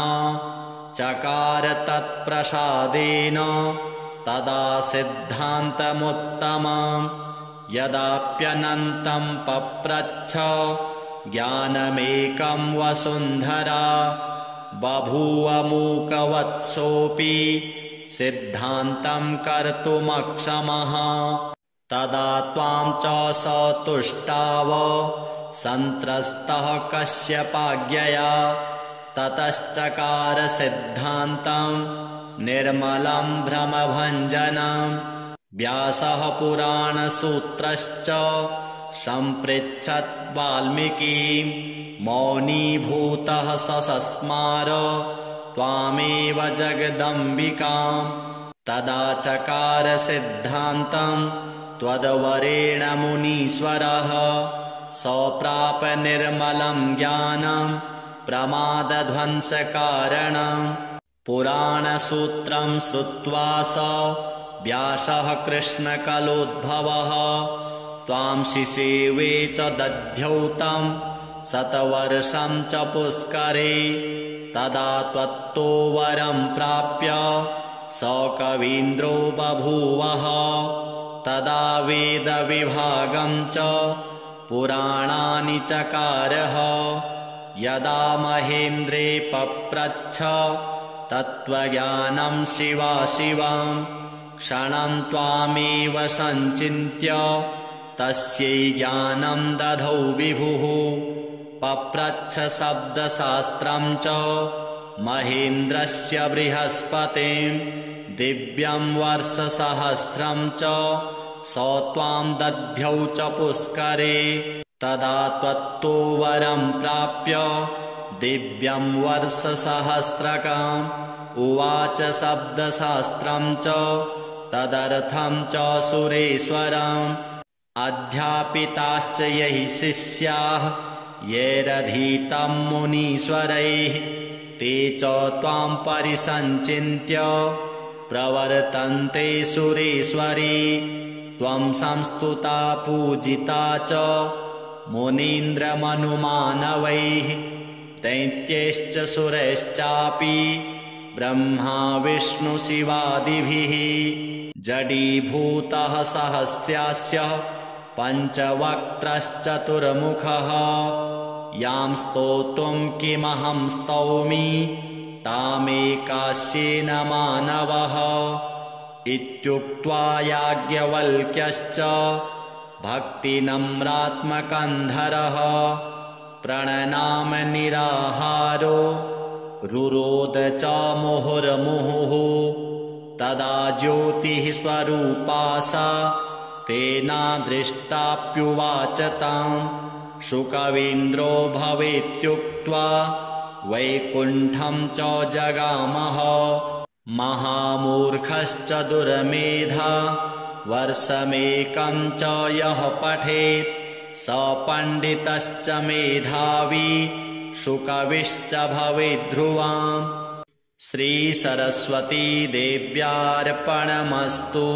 चकार तत्प्रसादेन तदा सिद्धान्तमुत्तमं। यदाप्यनन्तं पप्रच्छ ज्ञानमेकं वसुन्धरा बभूव मूकवत्सोऽपि सिद्धान्तं कर्तुमक्षमः। तदा त्वां च स तुष्टाव सन्त्रस्तः कश्यपाज्ञया। ततश्चकार सिद्धान्तं निर्मलं भ्रमभञ्जनं। व्यासः पुराणसूत्रश्च सम्पृच्छत् वाल्मीकिं। मौनीभूतः ससस्मार त्वामेव जगदम्बिकां। तदा चकार सिद्धान्तं त्वद्वरेण मुनीश्वरः। सप्राप निर्मलं ज्ञानं प्रमादध्वंसकारणं। पुराणसूत्रं श्रुत्वा स व्यासः कृष्णकलोद्भवः। त्वां शिशेवे च दध्यौ तं शतवर्षं च पुष्करे। तदा त्वत्तो वरं प्राप्य स कवीन्द्रो बभूवः। तदा वेदविभागं च पुराणानि चकारः। यदा महेन्द्रे पप्रच्छ तत्त्वज्ञानं शिवाशिवं। क्षणं त्वामेव सञ्चिन्त्य तस्यै ज्ञानं दधौ विभुः। पप्रच्छ शब्दशास्त्रं च महेन्द्रस्य बृहस्पतिं। दिव्यं वर्षसहस्रं च स त्वां दध्यौ च पुष्करे। तदा त्वत्तो वरं प्राप्य दिव्यं वर्षसहस्रकम्। उवाच शब्दशास्त्रं च तदर्थं च सुरेश्वरम्। अध्यापिताश्च यैः शिष्याः यैरधीतं मुनीश्वरैः। ते च त्वां परिसञ्चिन्त्य प्रवर्तन्ते सुरेश्वरी। त्वं संस्तुता पूजिता च मुनीन्द्रमनुमानवैः। दैत्यैश्च सुरैश्चापि ब्रह्मा विष्णुशिवादिभिः। जडीभूतः सहस्रास्य पञ्चवक्त्रश्चतुर्मुखः। यां स्तोतुं किमहं स्तौमि तामेकास्येन मानवः। इत्युक्त्वा याज्ञवल्क्यश्च भक्तिनम्रात्मकन्धरः प्रणनाम निराहारो रुरोद च मुहुर्मुहुः। तदा ज्योतिः स्वरूपा सा तेनादृष्टाप्युवाच तं। शुकवीन्द्रो भवेत्युक्त्वा वैकुण्ठं च जगामः। महामूर्खश्च दुर्मेधा वर्षमेकं च यः पठेत् स पण्डितश्च मेधावी शुकविश्च भवेद्ध्रुवाम्। श्रीसरस्वती देव्यार्पणमस्तु।